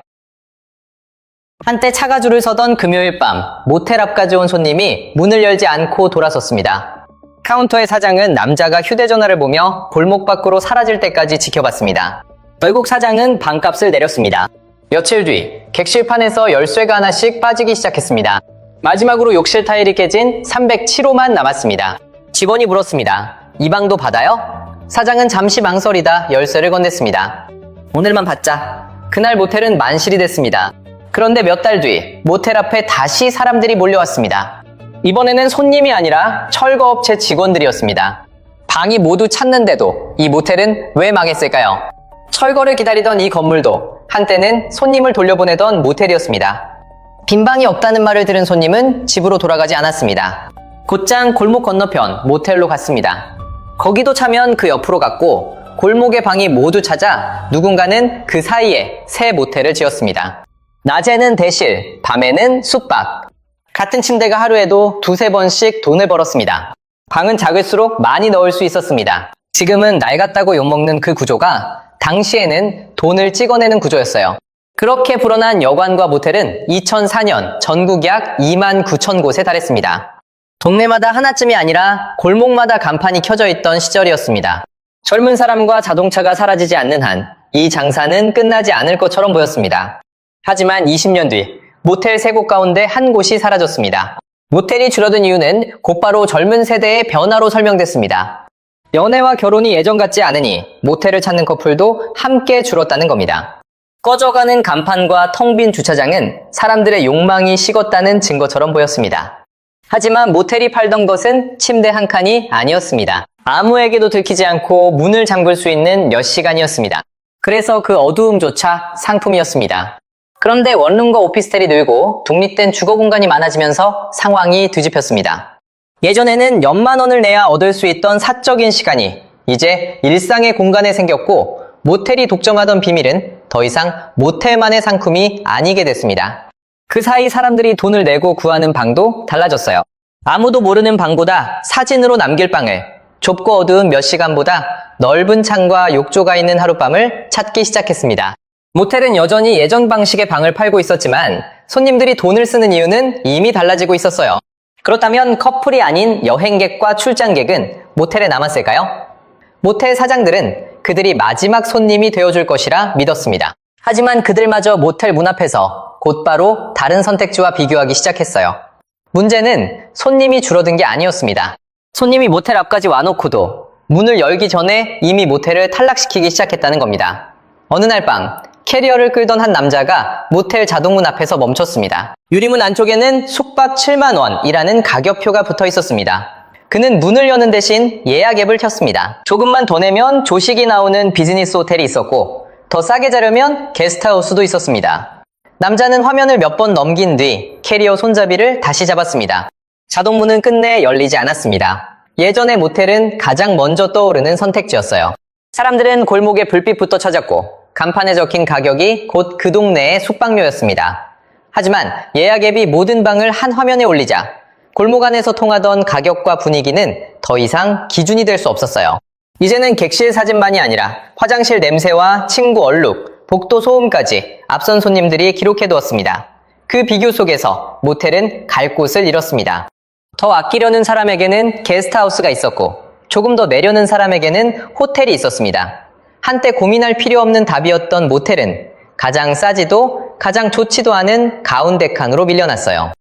S1: 한때 차가 줄을 서던 금요일 밤, 모텔 앞까지 온 손님이 문을 열지 않고 돌아섰습니다. 카운터의 사장은 남자가 휴대전화를 보며 골목 밖으로 사라질 때까지 지켜봤습니다. 결국 사장은 방값을 내렸습니다. 며칠 뒤, 객실판에서 열쇠가 하나씩 빠지기 시작했습니다. 마지막으로 욕실 타일이 깨진 307호만 남았습니다. 직원이 물었습니다. 이 방도 받아요? 사장은 잠시 망설이다 열쇠를 건넸습니다. 오늘만 받자. 그날 모텔은 만실이 됐습니다. 그런데 몇 달 뒤 모텔 앞에 다시 사람들이 몰려왔습니다. 이번에는 손님이 아니라 철거업체 직원들이었습니다. 방이 모두 찼는데도 이 모텔은 왜 망했을까요? 철거를 기다리던 이 건물도 한때는 손님을 돌려보내던 모텔이었습니다. 빈 방이 없다는 말을 들은 손님은 집으로 돌아가지 않았습니다. 곧장 골목 건너편 모텔로 갔습니다. 거기도 차면 그 옆으로 갔고 골목의 방이 모두 찾아 누군가는 그 사이에 새 모텔을 지었습니다. 낮에는 대실, 밤에는 숙박. 같은 침대가 하루에도 두세 번씩 돈을 벌었습니다. 방은 작을수록 많이 넣을 수 있었습니다. 지금은 낡았다고 욕먹는 그 구조가 당시에는 돈을 찍어내는 구조였어요. 그렇게 불어난 여관과 모텔은 2004년 전국 약 2만 9천 곳에 달했습니다. 동네마다 하나쯤이 아니라 골목마다 간판이 켜져 있던 시절이었습니다. 젊은 사람과 자동차가 사라지지 않는 한 이 장사는 끝나지 않을 것처럼 보였습니다. 하지만 20년 뒤 모텔 3곳 가운데 한 곳이 사라졌습니다. 모텔이 줄어든 이유는 곧바로 젊은 세대의 변화로 설명됐습니다. 연애와 결혼이 예전 같지 않으니 모텔을 찾는 커플도 함께 줄었다는 겁니다. 꺼져가는 간판과 텅 빈 주차장은 사람들의 욕망이 식었다는 증거처럼 보였습니다. 하지만 모텔이 팔던 것은 침대 한 칸이 아니었습니다. 아무에게도 들키지 않고 문을 잠글 수 있는 몇 시간이었습니다. 그래서 그 어두움조차 상품이었습니다. 그런데 원룸과 오피스텔이 늘고 독립된 주거 공간이 많아지면서 상황이 뒤집혔습니다. 예전에는 몇만 원을 내야 얻을 수 있던 사적인 시간이 이제 일상의 공간에 생겼고 모텔이 독점하던 비밀은 더 이상 모텔만의 상품이 아니게 됐습니다. 그 사이 사람들이 돈을 내고 구하는 방도 달라졌어요. 아무도 모르는 방보다 사진으로 남길 방을, 좁고 어두운 몇 시간보다 넓은 창과 욕조가 있는 하룻밤을 찾기 시작했습니다. 모텔은 여전히 예전 방식의 방을 팔고 있었지만 손님들이 돈을 쓰는 이유는 이미 달라지고 있었어요. 그렇다면 커플이 아닌 여행객과 출장객은 모텔에 남았을까요? 모텔 사장들은 그들이 마지막 손님이 되어줄 것이라 믿었습니다. 하지만 그들마저 모텔 문 앞에서 곧바로 다른 선택지와 비교하기 시작했어요. 문제는 손님이 줄어든 게 아니었습니다. 손님이 모텔 앞까지 와놓고도 문을 열기 전에 이미 모텔을 탈락시키기 시작했다는 겁니다. 어느 날 밤, 캐리어를 끌던 한 남자가 모텔 자동문 앞에서 멈췄습니다. 유리문 안쪽에는 숙박 7만 원이라는 가격표가 붙어 있었습니다. 그는 문을 여는 대신 예약 앱을 켰습니다. 조금만 더 내면 조식이 나오는 비즈니스 호텔이 있었고 더 싸게 자려면 게스트하우스도 있었습니다. 남자는 화면을 몇 번 넘긴 뒤 캐리어 손잡이를 다시 잡았습니다. 자동문은 끝내 열리지 않았습니다. 예전의 모텔은 가장 먼저 떠오르는 선택지였어요. 사람들은 골목에 불빛부터 찾았고 간판에 적힌 가격이 곧 그 동네의 숙박료였습니다. 하지만 예약 앱이 모든 방을 한 화면에 올리자 골목 안에서 통하던 가격과 분위기는 더 이상 기준이 될 수 없었어요. 이제는 객실 사진만이 아니라 화장실 냄새와 침구 얼룩, 복도 소음까지 앞선 손님들이 기록해두었습니다. 그 비교 속에서 모텔은 갈 곳을 잃었습니다. 더 아끼려는 사람에게는 게스트하우스가 있었고 조금 더 내려는 사람에게는 호텔이 있었습니다. 한때 고민할 필요 없는 답이었던 모텔은 가장 싸지도 가장 좋지도 않은 가운데 칸으로 밀려났어요.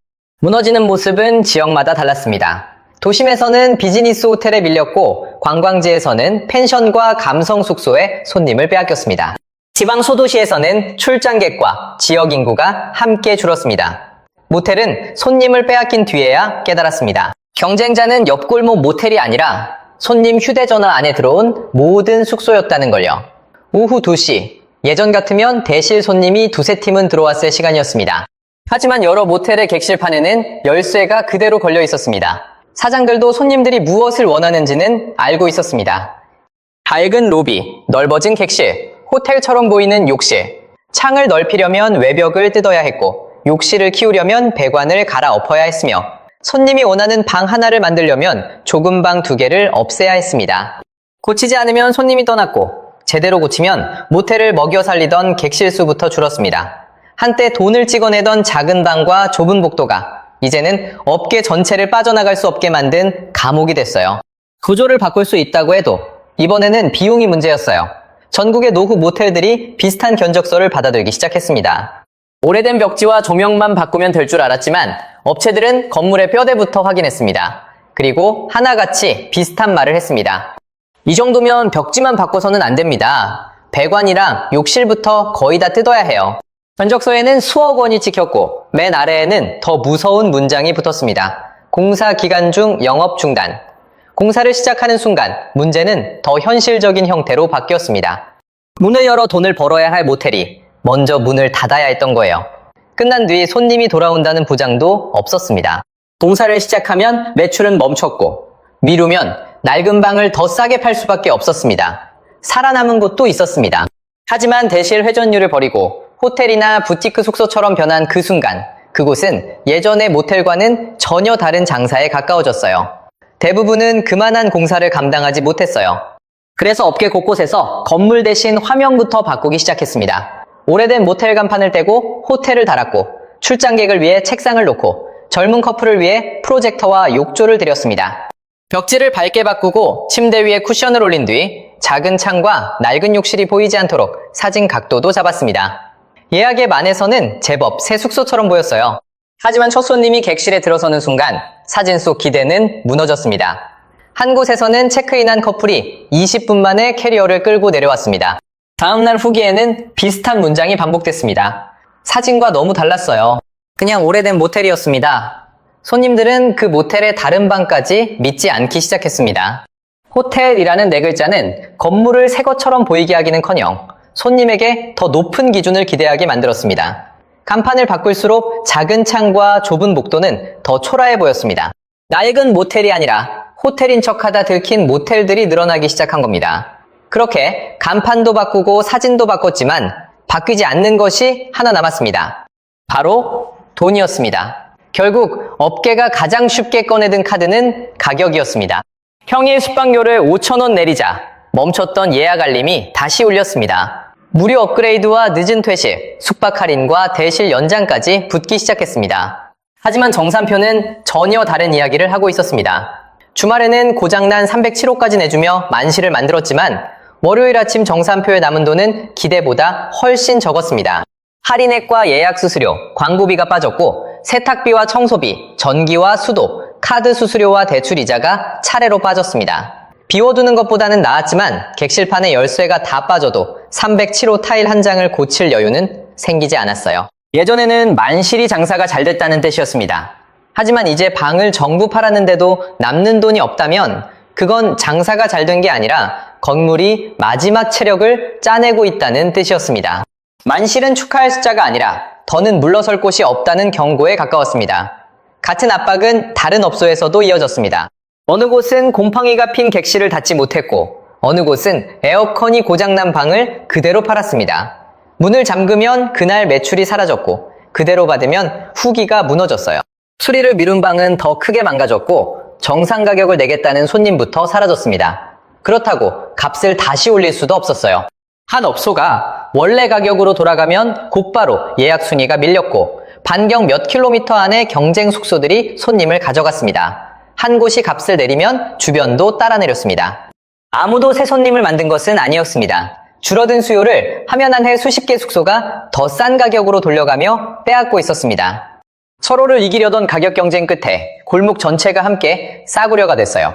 S1: 무너지는 모습은 지역마다 달랐습니다. 도심에서는 비즈니스 호텔에 밀렸고 관광지에서는 펜션과 감성 숙소에 손님을 빼앗겼습니다. 지방 소도시에서는 출장객과 지역 인구가 함께 줄었습니다. 모텔은 손님을 빼앗긴 뒤에야 깨달았습니다. 경쟁자는 옆골목 모텔이 아니라 손님 휴대전화 안에 들어온 모든 숙소였다는 걸요. 오후 2시, 예전 같으면 대실 손님이 두세 팀은 들어왔을 시간이었습니다. 하지만 여러 모텔의 객실판에는 열쇠가 그대로 걸려 있었습니다. 사장들도 손님들이 무엇을 원하는지는 알고 있었습니다. 밝은 로비, 넓어진 객실, 호텔처럼 보이는 욕실. 창을 넓히려면 외벽을 뜯어야 했고 욕실을 키우려면 배관을 갈아엎어야 했으며 손님이 원하는 방 하나를 만들려면 좁은 방 2개를 없애야 했습니다. 고치지 않으면 손님이 떠났고 제대로 고치면 모텔을 먹여 살리던 객실 수부터 줄었습니다. 한때 돈을 찍어내던 작은 방과 좁은 복도가 이제는 업계 전체를 빠져나갈 수 없게 만든 감옥이 됐어요. 구조를 바꿀 수 있다고 해도 이번에는 비용이 문제였어요. 전국의 노후 모텔들이 비슷한 견적서를 받아들기 시작했습니다. 오래된 벽지와 조명만 바꾸면 될 줄 알았지만 업체들은 건물의 뼈대부터 확인했습니다. 그리고 하나같이 비슷한 말을 했습니다. 이 정도면 벽지만 바꿔서는 안 됩니다. 배관이랑 욕실부터 거의 다 뜯어야 해요. 견적서에는 수억 원이 찍혔고 맨 아래에는 더 무서운 문장이 붙었습니다. 공사 기간 중 영업 중단. 공사를 시작하는 순간 문제는 더 현실적인 형태로 바뀌었습니다. 문을 열어 돈을 벌어야 할 모텔이 먼저 문을 닫아야 했던 거예요. 끝난 뒤 손님이 돌아온다는 보장도 없었습니다. 공사를 시작하면 매출은 멈췄고 미루면 낡은 방을 더 싸게 팔 수밖에 없었습니다. 살아남은 곳도 있었습니다. 하지만 대실 회전율을 버리고 호텔이나 부티크 숙소처럼 변한 그 순간 그곳은 예전의 모텔과는 전혀 다른 장사에 가까워졌어요. 대부분은 그만한 공사를 감당하지 못했어요. 그래서 업계 곳곳에서 건물 대신 화면부터 바꾸기 시작했습니다. 오래된 모텔 간판을 떼고 호텔을 달았고 출장객을 위해 책상을 놓고 젊은 커플을 위해 프로젝터와 욕조를 들였습니다. 벽지를 밝게 바꾸고 침대 위에 쿠션을 올린 뒤 작은 창과 낡은 욕실이 보이지 않도록 사진 각도도 잡았습니다. 예약앱 안에서는 제법 새 숙소처럼 보였어요. 하지만 첫 손님이 객실에 들어서는 순간 사진 속 기대는 무너졌습니다. 한 곳에서는 체크인한 커플이 20분 만에 캐리어를 끌고 내려왔습니다. 다음날 후기에는 비슷한 문장이 반복됐습니다. 사진과 너무 달랐어요. 그냥 오래된 모텔이었습니다. 손님들은 그 모텔의 다른 방까지 믿지 않기 시작했습니다. 호텔이라는 네 글자는 건물을 새 것처럼 보이게 하기는커녕 손님에게 더 높은 기준을 기대하게 만들었습니다. 간판을 바꿀수록 작은 창과 좁은 복도는 더 초라해 보였습니다. 낡은 모텔이 아니라 호텔인 척하다 들킨 모텔들이 늘어나기 시작한 겁니다. 그렇게 간판도 바꾸고 사진도 바꿨지만 바뀌지 않는 것이 하나 남았습니다. 바로 돈이었습니다. 결국 업계가 가장 쉽게 꺼내든 카드는 가격이었습니다. 평일 숙박료를 5,000원 내리자 멈췄던 예약 알림이 다시 울렸습니다. 무료 업그레이드와 늦은 퇴실, 숙박 할인과 대실 연장까지 붙기 시작했습니다. 하지만 정산표는 전혀 다른 이야기를 하고 있었습니다. 주말에는 고장난 307호까지 내주며 만시를 만들었지만 월요일 아침 정산표에 남은 돈은 기대보다 훨씬 적었습니다. 할인액과 예약 수수료, 광고비가 빠졌고 세탁비와 청소비, 전기와 수도, 카드 수수료와 대출 이자가 차례로 빠졌습니다. 비워두는 것보다는 나았지만 객실판에 열쇠가 다 빠져도 307호 타일 한 장을 고칠 여유는 생기지 않았어요. 예전에는 만실이 장사가 잘 됐다는 뜻이었습니다. 하지만 이제 방을 전부 팔았는데도 남는 돈이 없다면 그건 장사가 잘 된 게 아니라 건물이 마지막 체력을 짜내고 있다는 뜻이었습니다. 만실은 축하할 숫자가 아니라 더는 물러설 곳이 없다는 경고에 가까웠습니다. 같은 압박은 다른 업소에서도 이어졌습니다. 어느 곳은 곰팡이가 핀 객실을 닫지 못했고 어느 곳은 에어컨이 고장난 방을 그대로 팔았습니다. 문을 잠그면 그날 매출이 사라졌고 그대로 받으면 후기가 무너졌어요. 수리를 미룬 방은 더 크게 망가졌고 정상 가격을 내겠다는 손님부터 사라졌습니다. 그렇다고 값을 다시 올릴 수도 없었어요. 한 업소가 원래 가격으로 돌아가면 곧바로 예약 순위가 밀렸고 반경 몇 킬로미터 안에 경쟁 숙소들이 손님을 가져갔습니다. 한 곳이 값을 내리면 주변도 따라 내렸습니다. 아무도 새 손님을 만든 것은 아니었습니다. 줄어든 수요를 하면 한 해 수십 개 숙소가 더 싼 가격으로 돌려가며 빼앗고 있었습니다. 서로를 이기려던 가격 경쟁 끝에 골목 전체가 함께 싸구려가 됐어요.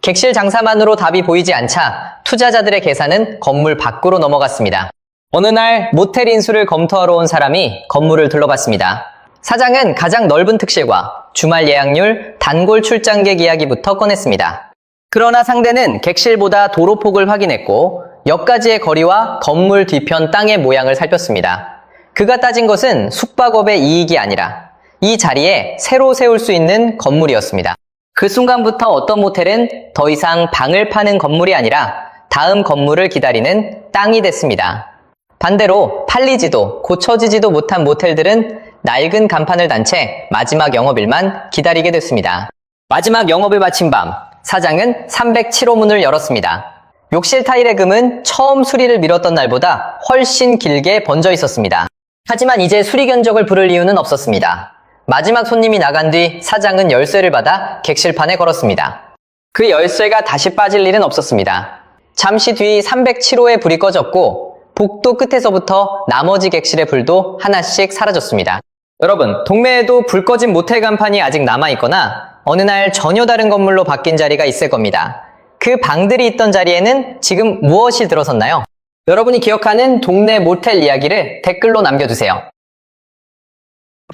S1: 객실 장사만으로 답이 보이지 않자 투자자들의 계산은 건물 밖으로 넘어갔습니다. 어느 날 모텔 인수를 검토하러 온 사람이 건물을 둘러봤습니다. 사장은 가장 넓은 특실과 주말 예약률, 단골 출장객 이야기부터 꺼냈습니다. 그러나 상대는 객실보다 도로폭을 확인했고 역까지의 거리와 건물 뒤편 땅의 모양을 살폈습니다. 그가 따진 것은 숙박업의 이익이 아니라 이 자리에 새로 세울 수 있는 건물이었습니다. 그 순간부터 어떤 모텔은 더 이상 방을 파는 건물이 아니라 다음 건물을 기다리는 땅이 됐습니다. 반대로 팔리지도 고쳐지지도 못한 모텔들은 낡은 간판을 단 채 마지막 영업일만 기다리게 됐습니다. 마지막 영업을 마친 밤, 사장은 307호 문을 열었습니다. 욕실 타일의 금은 처음 수리를 미뤘던 날보다 훨씬 길게 번져 있었습니다. 하지만 이제 수리 견적을 부를 이유는 없었습니다. 마지막 손님이 나간 뒤 사장은 열쇠를 받아 객실판에 걸었습니다. 그 열쇠가 다시 빠질 일은 없었습니다. 잠시 뒤 307호의 불이 꺼졌고 복도 끝에서부터 나머지 객실의 불도 하나씩 사라졌습니다. 여러분, 동네에도 불 꺼진 모텔 간판이 아직 남아있거나 어느 날 전혀 다른 건물로 바뀐 자리가 있을 겁니다. 그 방들이 있던 자리에는 지금 무엇이 들어섰나요? 여러분이 기억하는 동네 모텔 이야기를 댓글로 남겨주세요.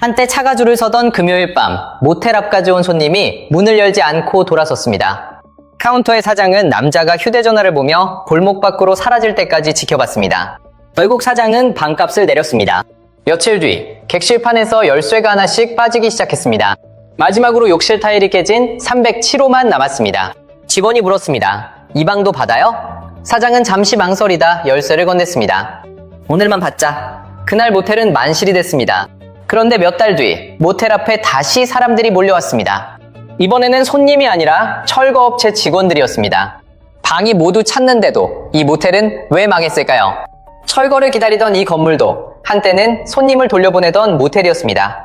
S1: 한때 차가 줄을 서던 금요일 밤, 모텔 앞까지 온 손님이 문을 열지 않고 돌아섰습니다. 카운터의 사장은 남자가 휴대전화를 보며 골목 밖으로 사라질 때까지 지켜봤습니다. 결국 사장은 방값을 내렸습니다. 며칠 뒤, 객실판에서 열쇠가 하나씩 빠지기 시작했습니다. 마지막으로 욕실 타일이 깨진 307호만 남았습니다. 직원이 물었습니다. 이 방도 받아요? 사장은 잠시 망설이다 열쇠를 건넸습니다. 오늘만 받자. 그날 모텔은 만실이 됐습니다. 그런데 몇 달 뒤 모텔 앞에 다시 사람들이 몰려왔습니다. 이번에는 손님이 아니라 철거업체 직원들이었습니다. 방이 모두 찼는데도 이 모텔은 왜 망했을까요? 철거를 기다리던 이 건물도 한때는 손님을 돌려보내던 모텔이었습니다.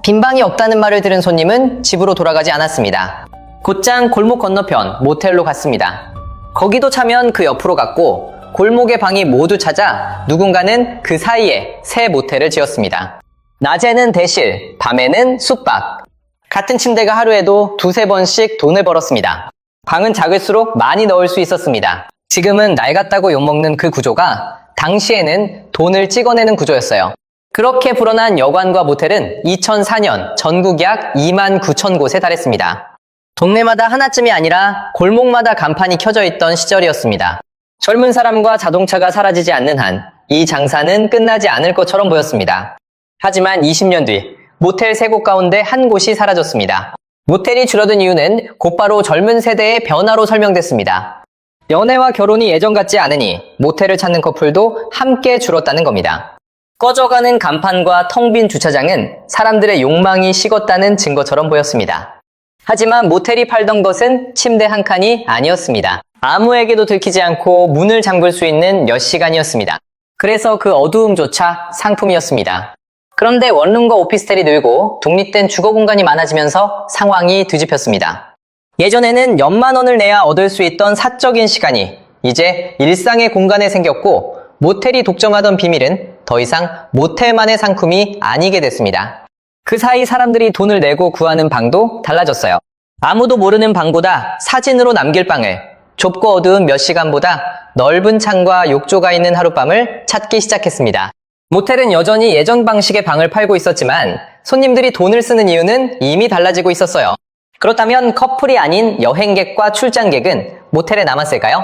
S1: 빈 방이 없다는 말을 들은 손님은 집으로 돌아가지 않았습니다. 곧장 골목 건너편 모텔로 갔습니다. 거기도 차면 그 옆으로 갔고 골목의 방이 모두 찾아 누군가는 그 사이에 새 모텔을 지었습니다. 낮에는 대실, 밤에는 숙박. 같은 침대가 하루에도 두세 번씩 돈을 벌었습니다. 방은 작을수록 많이 넣을 수 있었습니다. 지금은 낡았다고 욕먹는 그 구조가 당시에는 돈을 찍어내는 구조였어요. 그렇게 불어난 여관과 모텔은 2004년 전국 약 2만 9천 곳에 달했습니다. 동네마다 하나쯤이 아니라 골목마다 간판이 켜져 있던 시절이었습니다. 젊은 사람과 자동차가 사라지지 않는 한 이 장사는 끝나지 않을 것처럼 보였습니다. 하지만 20년 뒤 모텔 3곳 가운데 한 곳이 사라졌습니다. 모텔이 줄어든 이유는 곧바로 젊은 세대의 변화로 설명됐습니다. 연애와 결혼이 예전 같지 않으니 모텔을 찾는 커플도 함께 줄었다는 겁니다. 꺼져가는 간판과 텅 빈 주차장은 사람들의 욕망이 식었다는 증거처럼 보였습니다. 하지만 모텔이 팔던 것은 침대 한 칸이 아니었습니다. 아무에게도 들키지 않고 문을 잠글 수 있는 몇 시간이었습니다. 그래서 그 어두움조차 상품이었습니다. 그런데 원룸과 오피스텔이 늘고 독립된 주거 공간이 많아지면서 상황이 뒤집혔습니다. 예전에는 몇만 원을 내야 얻을 수 있던 사적인 시간이 이제 일상의 공간에 생겼고 모텔이 독점하던 비밀은 더 이상 모텔만의 상품이 아니게 됐습니다. 그 사이 사람들이 돈을 내고 구하는 방도 달라졌어요. 아무도 모르는 방보다 사진으로 남길 방을, 좁고 어두운 몇 시간보다 넓은 창과 욕조가 있는 하룻밤을 찾기 시작했습니다. 모텔은 여전히 예전 방식의 방을 팔고 있었지만 손님들이 돈을 쓰는 이유는 이미 달라지고 있었어요. 그렇다면 커플이 아닌 여행객과 출장객은 모텔에 남았을까요?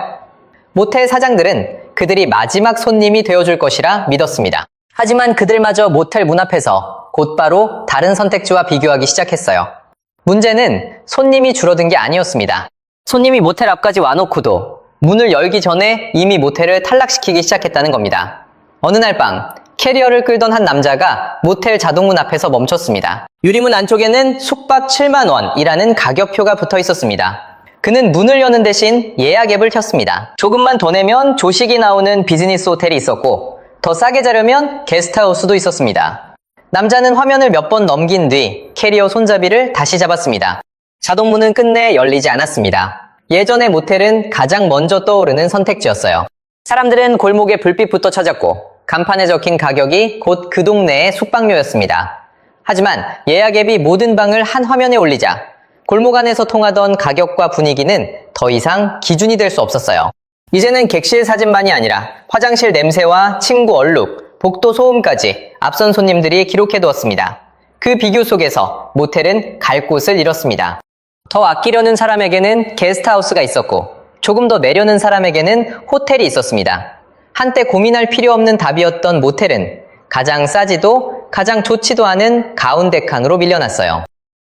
S1: 모텔 사장들은 그들이 마지막 손님이 되어줄 것이라 믿었습니다. 하지만 그들마저 모텔 문 앞에서 곧바로 다른 선택지와 비교하기 시작했어요. 문제는 손님이 줄어든 게 아니었습니다. 손님이 모텔 앞까지 와놓고도 문을 열기 전에 이미 모텔을 탈락시키기 시작했다는 겁니다. 어느 날 밤, 캐리어를 끌던 한 남자가 모텔 자동문 앞에서 멈췄습니다. 유리문 안쪽에는 숙박 7만 원이라는 가격표가 붙어 있었습니다. 그는 문을 여는 대신 예약 앱을 켰습니다. 조금만 더 내면 조식이 나오는 비즈니스 호텔이 있었고 더 싸게 자려면 게스트하우스도 있었습니다. 남자는 화면을 몇 번 넘긴 뒤 캐리어 손잡이를 다시 잡았습니다. 자동문은 끝내 열리지 않았습니다. 예전의 모텔은 가장 먼저 떠오르는 선택지였어요. 사람들은 골목에 불빛부터 찾았고 간판에 적힌 가격이 곧 그 동네의 숙박료였습니다. 하지만 예약 앱이 모든 방을 한 화면에 올리자 골목 안에서 통하던 가격과 분위기는 더 이상 기준이 될 수 없었어요. 이제는 객실 사진만이 아니라 화장실 냄새와 친구 얼룩, 복도 소음까지 앞선 손님들이 기록해두었습니다. 그 비교 속에서 모텔은 갈 곳을 잃었습니다. 더 아끼려는 사람에게는 게스트하우스가 있었고 조금 더 내려는 사람에게는 호텔이 있었습니다. 한때 고민할 필요 없는 답이었던 모텔은 가장 싸지도 가장 좋지도 않은 가운데 칸으로 밀려났어요.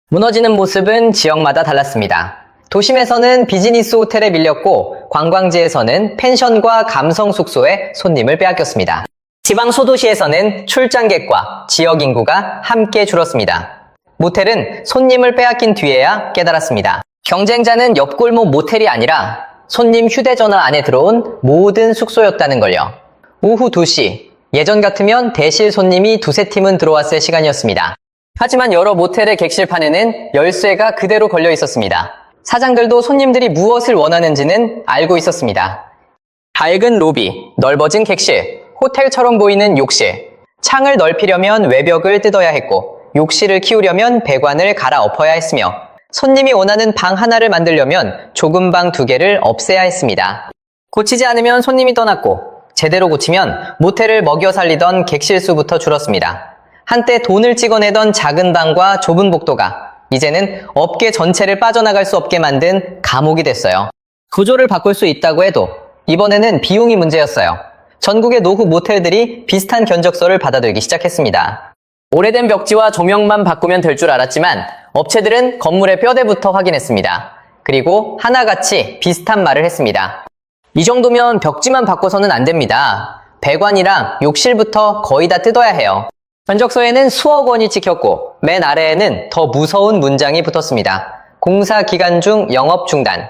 S1: 무너지는 모습은 지역마다 달랐습니다. 도심에서는 비즈니스 호텔에 밀렸고 관광지에서는 펜션과 감성 숙소에 손님을 빼앗겼습니다. 지방 소도시에서는 출장객과 지역 인구가 함께 줄었습니다. 모텔은 손님을 빼앗긴 뒤에야 깨달았습니다. 경쟁자는 옆골목 모텔이 아니라 손님 휴대전화 안에 들어온 모든 숙소였다는 걸요. 오후 2시, 예전 같으면 대실 손님이 두세 팀은 들어왔을 시간이었습니다. 하지만 여러 모텔의 객실판에는 열쇠가 그대로 걸려 있었습니다. 사장들도 손님들이 무엇을 원하는지는 알고 있었습니다. 밝은 로비, 넓어진 객실, 호텔처럼 보이는 욕실. 창을 넓히려면 외벽을 뜯어야 했고 욕실을 키우려면 배관을 갈아엎어야 했으며 손님이 원하는 방 하나를 만들려면 좁은 방 2개를 없애야 했습니다. 고치지 않으면 손님이 떠났고 제대로 고치면 모텔을 먹여 살리던 객실 수부터 줄었습니다. 한때 돈을 찍어내던 작은 방과 좁은 복도가 이제는 업계 전체를 빠져나갈 수 없게 만든 감옥이 됐어요. 구조를 바꿀 수 있다고 해도 이번에는 비용이 문제였어요. 전국의 노후 모텔들이 비슷한 견적서를 받아들기 시작했습니다. 오래된 벽지와 조명만 바꾸면 될 줄 알았지만 업체들은 건물의 뼈대부터 확인했습니다. 그리고 하나같이 비슷한 말을 했습니다. 이 정도면 벽지만 바꿔서는 안 됩니다. 배관이랑 욕실부터 거의 다 뜯어야 해요. 견적서에는 수억 원이 찍혔고 맨 아래에는 더 무서운 문장이 붙었습니다. 공사 기간 중 영업 중단.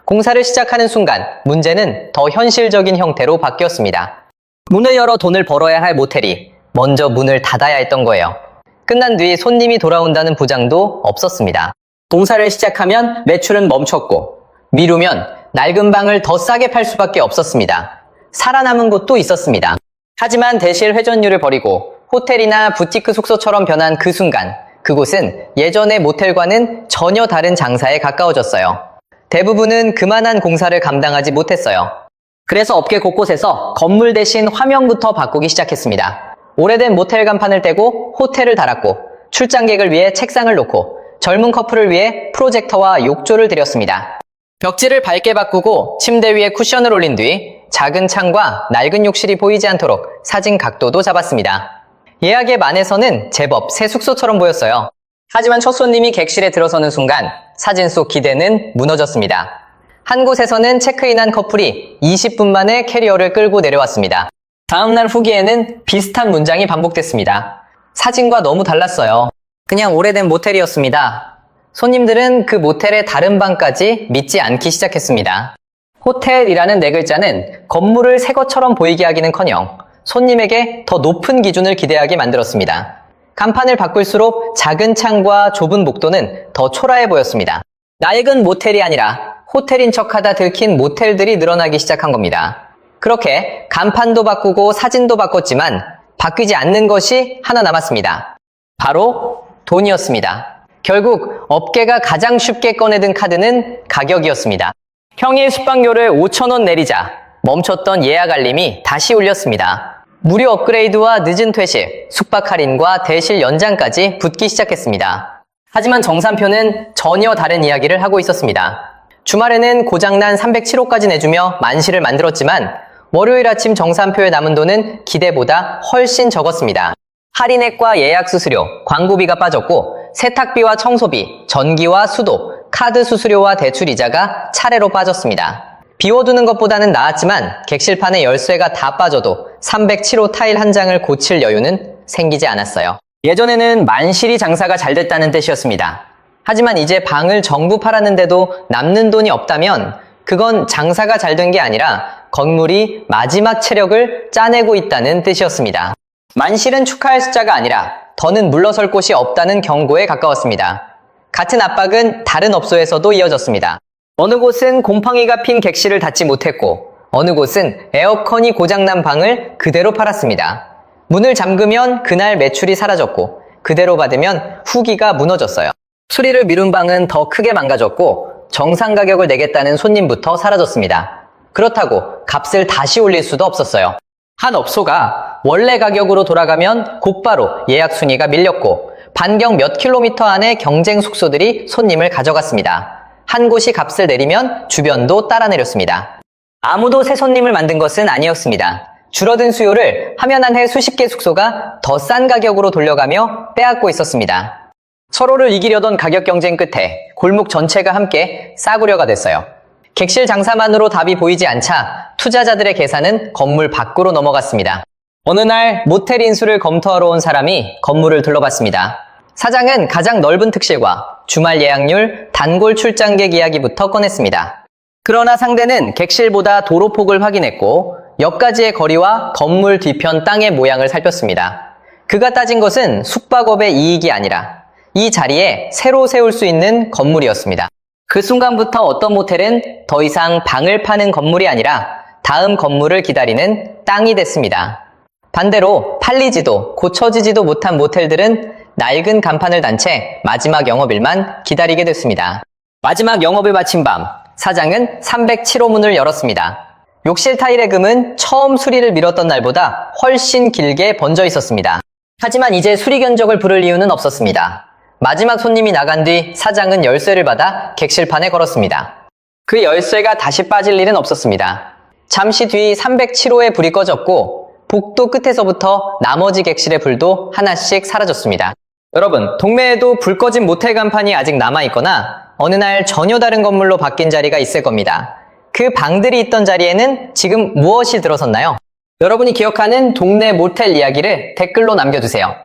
S1: 공사를 시작하는 순간 문제는 더 현실적인 형태로 바뀌었습니다. 문을 열어 돈을 벌어야 할 모텔이 먼저 문을 닫아야 했던 거예요. 끝난 뒤 손님이 돌아온다는 보장도 없었습니다. 공사를 시작하면 매출은 멈췄고 미루면 낡은 방을 더 싸게 팔 수밖에 없었습니다. 살아남은 곳도 있었습니다. 하지만 대실 회전율을 버리고 호텔이나 부티크 숙소처럼 변한 그 순간 그곳은 예전의 모텔과는 전혀 다른 장사에 가까워졌어요. 대부분은 그만한 공사를 감당하지 못했어요. 그래서 업계 곳곳에서 건물 대신 화면부터 바꾸기 시작했습니다. 오래된 모텔 간판을 떼고 호텔을 달았고 출장객을 위해 책상을 놓고 젊은 커플을 위해 프로젝터와 욕조를 들였습니다. 벽지를 밝게 바꾸고 침대 위에 쿠션을 올린 뒤 작은 창과 낡은 욕실이 보이지 않도록 사진 각도도 잡았습니다. 예약 앱 안에서는 제법 새 숙소처럼 보였어요. 하지만 첫 손님이 객실에 들어서는 순간 사진 속 기대는 무너졌습니다. 한 곳에서는 체크인한 커플이 20분 만에 캐리어를 끌고 내려왔습니다. 다음날 후기에는 비슷한 문장이 반복됐습니다. 사진과 너무 달랐어요. 그냥 오래된 모텔이었습니다. 손님들은 그 모텔의 다른 방까지 믿지 않기 시작했습니다. 호텔이라는 네 글자는 건물을 새 것처럼 보이게 하기는커녕 손님에게 더 높은 기준을 기대하게 만들었습니다. 간판을 바꿀수록 작은 창과 좁은 복도는 더 초라해 보였습니다. 낡은 모텔이 아니라 호텔인 척하다 들킨 모텔들이 늘어나기 시작한 겁니다. 그렇게 간판도 바꾸고 사진도 바꿨지만 바뀌지 않는 것이 하나 남았습니다. 바로 돈이었습니다. 결국 업계가 가장 쉽게 꺼내든 카드는 가격이었습니다. 평일 숙박료를 5,000원 내리자 멈췄던 예약 알림이 다시 울렸습니다. 무료 업그레이드와 늦은 퇴실, 숙박 할인과 대실 연장까지 붙기 시작했습니다. 하지만 정산표는 전혀 다른 이야기를 하고 있었습니다. 주말에는 고장난 307호까지 내주며 만시를 만들었지만 월요일 아침 정산표에 남은 돈은 기대보다 훨씬 적었습니다. 할인액과 예약 수수료, 광고비가 빠졌고 세탁비와 청소비, 전기와 수도, 카드 수수료와 대출 이자가 차례로 빠졌습니다. 비워두는 것보다는 나았지만 객실판에 열쇠가 다 빠져도 307호 타일 한 장을 고칠 여유는 생기지 않았어요. 예전에는 만실이 장사가 잘 됐다는 뜻이었습니다. 하지만 이제 방을 전부 팔았는데도 남는 돈이 없다면 그건 장사가 잘 된 게 아니라 건물이 마지막 체력을 짜내고 있다는 뜻이었습니다. 만실은 축하할 숫자가 아니라 더는 물러설 곳이 없다는 경고에 가까웠습니다. 같은 압박은 다른 업소에서도 이어졌습니다. 어느 곳은 곰팡이가 핀 객실을 닫지 못했고 어느 곳은 에어컨이 고장난 방을 그대로 팔았습니다. 문을 잠그면 그날 매출이 사라졌고 그대로 받으면 후기가 무너졌어요. 수리를 미룬 방은 더 크게 망가졌고 정상 가격을 내겠다는 손님부터 사라졌습니다. 그렇다고 값을 다시 올릴 수도 없었어요. 한 업소가 원래 가격으로 돌아가면 곧바로 예약 순위가 밀렸고 반경 몇 킬로미터 안에 경쟁 숙소들이 손님을 가져갔습니다. 한 곳이 값을 내리면 주변도 따라 내렸습니다. 아무도 새 손님을 만든 것은 아니었습니다. 줄어든 수요를 하면 한 해 수십 개 숙소가 더 싼 가격으로 돌려가며 빼앗고 있었습니다. 서로를 이기려던 가격 경쟁 끝에 골목 전체가 함께 싸구려가 됐어요. 객실 장사만으로 답이 보이지 않자 투자자들의 계산은 건물 밖으로 넘어갔습니다. 어느 날 모텔 인수를 검토하러 온 사람이 건물을 둘러봤습니다. 사장은 가장 넓은 특실과 주말 예약률, 단골 출장객 이야기부터 꺼냈습니다. 그러나 상대는 객실보다 도로폭을 확인했고 역까지의 거리와 건물 뒤편 땅의 모양을 살폈습니다. 그가 따진 것은 숙박업의 이익이 아니라 이 자리에 새로 세울 수 있는 건물이었습니다. 그 순간부터 어떤 모텔은 더 이상 방을 파는 건물이 아니라 다음 건물을 기다리는 땅이 됐습니다. 반대로 팔리지도 고쳐지지도 못한 모텔들은 낡은 간판을 단 채 마지막 영업일만 기다리게 됐습니다. 마지막 영업을 마친 밤, 사장은 307호 문을 열었습니다. 욕실 타일의 금은 처음 수리를 미뤘던 날보다 훨씬 길게 번져 있었습니다. 하지만 이제 수리 견적을 부를 이유는 없었습니다. 마지막 손님이 나간 뒤 사장은 열쇠를 받아 객실판에 걸었습니다. 그 열쇠가 다시 빠질 일은 없었습니다. 잠시 뒤 307호의 불이 꺼졌고 복도 끝에서부터 나머지 객실의 불도 하나씩 사라졌습니다. 여러분, 동네에도 불 꺼진 모텔 간판이 아직 남아있거나 어느 날 전혀 다른 건물로 바뀐 자리가 있을 겁니다. 그 방들이 있던 자리에는 지금 무엇이 들어섰나요? 여러분이 기억하는 동네 모텔 이야기를 댓글로 남겨주세요.